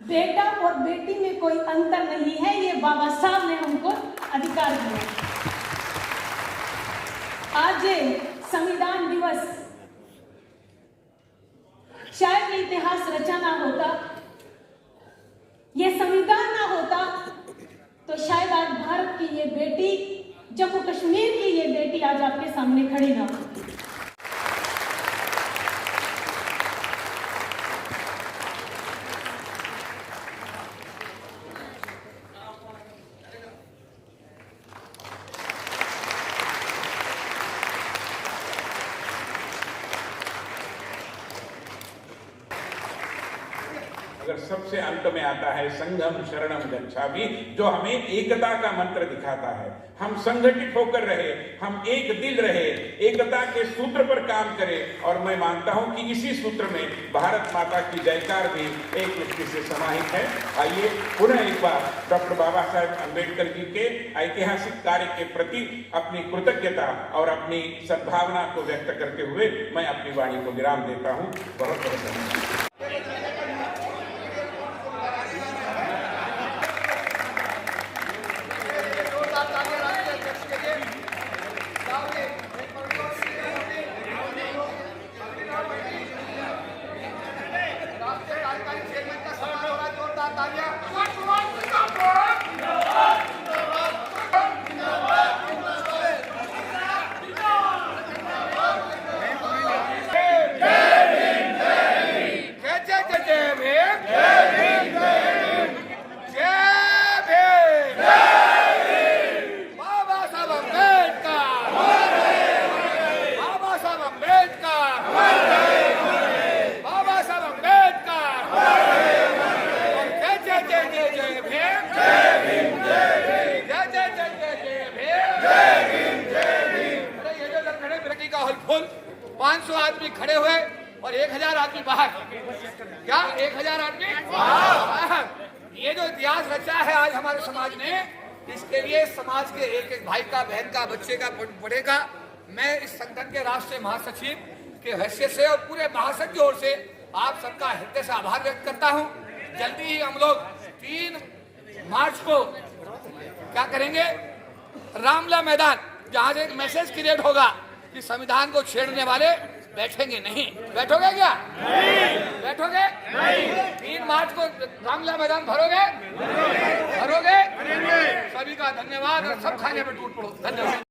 बेटा और बेटी में कोई अंतर नहीं है। ये बाबा साहब ने हमको अधिकार दिया। आज संविधान दिवस, शायद ये इतिहास रचा ना होता, ये संविधान ना होता, तो शायद आज भारत की ये बेटी, जम्मू कश्मीर की ये बेटी आज आपके सामने खड़ी ना होती। मगर सबसे अंत में आता है संघम शरणम गच्छामि, जो हमें एकता का मंत्र दिखाता है। हम संगठित होकर रहे, हम एक दिल रहे, एकता के सूत्र पर काम करें, और मैं मानता हूं कि इसी सूत्र में भारत माता की जयकार भी एक दृष्टि से समाहित है। आइए पुनः एक बार डॉक्टर बाबा साहेब अम्बेडकर जी के ऐतिहासिक कार्य के प्रति अपनी कृतज्ञता और अपनी सद्भावना को व्यक्त करते हुए मैं अपनी वाणी को विराम देता हूं। बहुत बहुत धन्यवाद। फुल 500 आदमी खड़े हुए और 1000 आदमी बाहर। क्या 1000 आदमी बाहर? ये जो इतिहास रचा है आज हमारे समाज ने, इसके लिए समाज के एक एक भाई का, बहन का, बच्चे का, बड़े का मैं इस संगठन के राष्ट्रीय महासचिव के हैसियत से और पूरे महासंघ की ओर से आप सबका हृदय से आभार व्यक्त करता हूं। जल्दी ही हम लोग 3 मार्च को क्या करेंगे, रामला मैदान, जहां से एक मैसेज क्रिएट होगा कि संविधान को छेड़ने वाले बैठेंगे नहीं। बैठोगे क्या? नहीं। बैठोगे? नहीं। 3 मार्च को रामला मैदान भरोगे? भरोगे? सभी का धन्यवाद और सब खाने पे टूट पड़ो। धन्यवाद।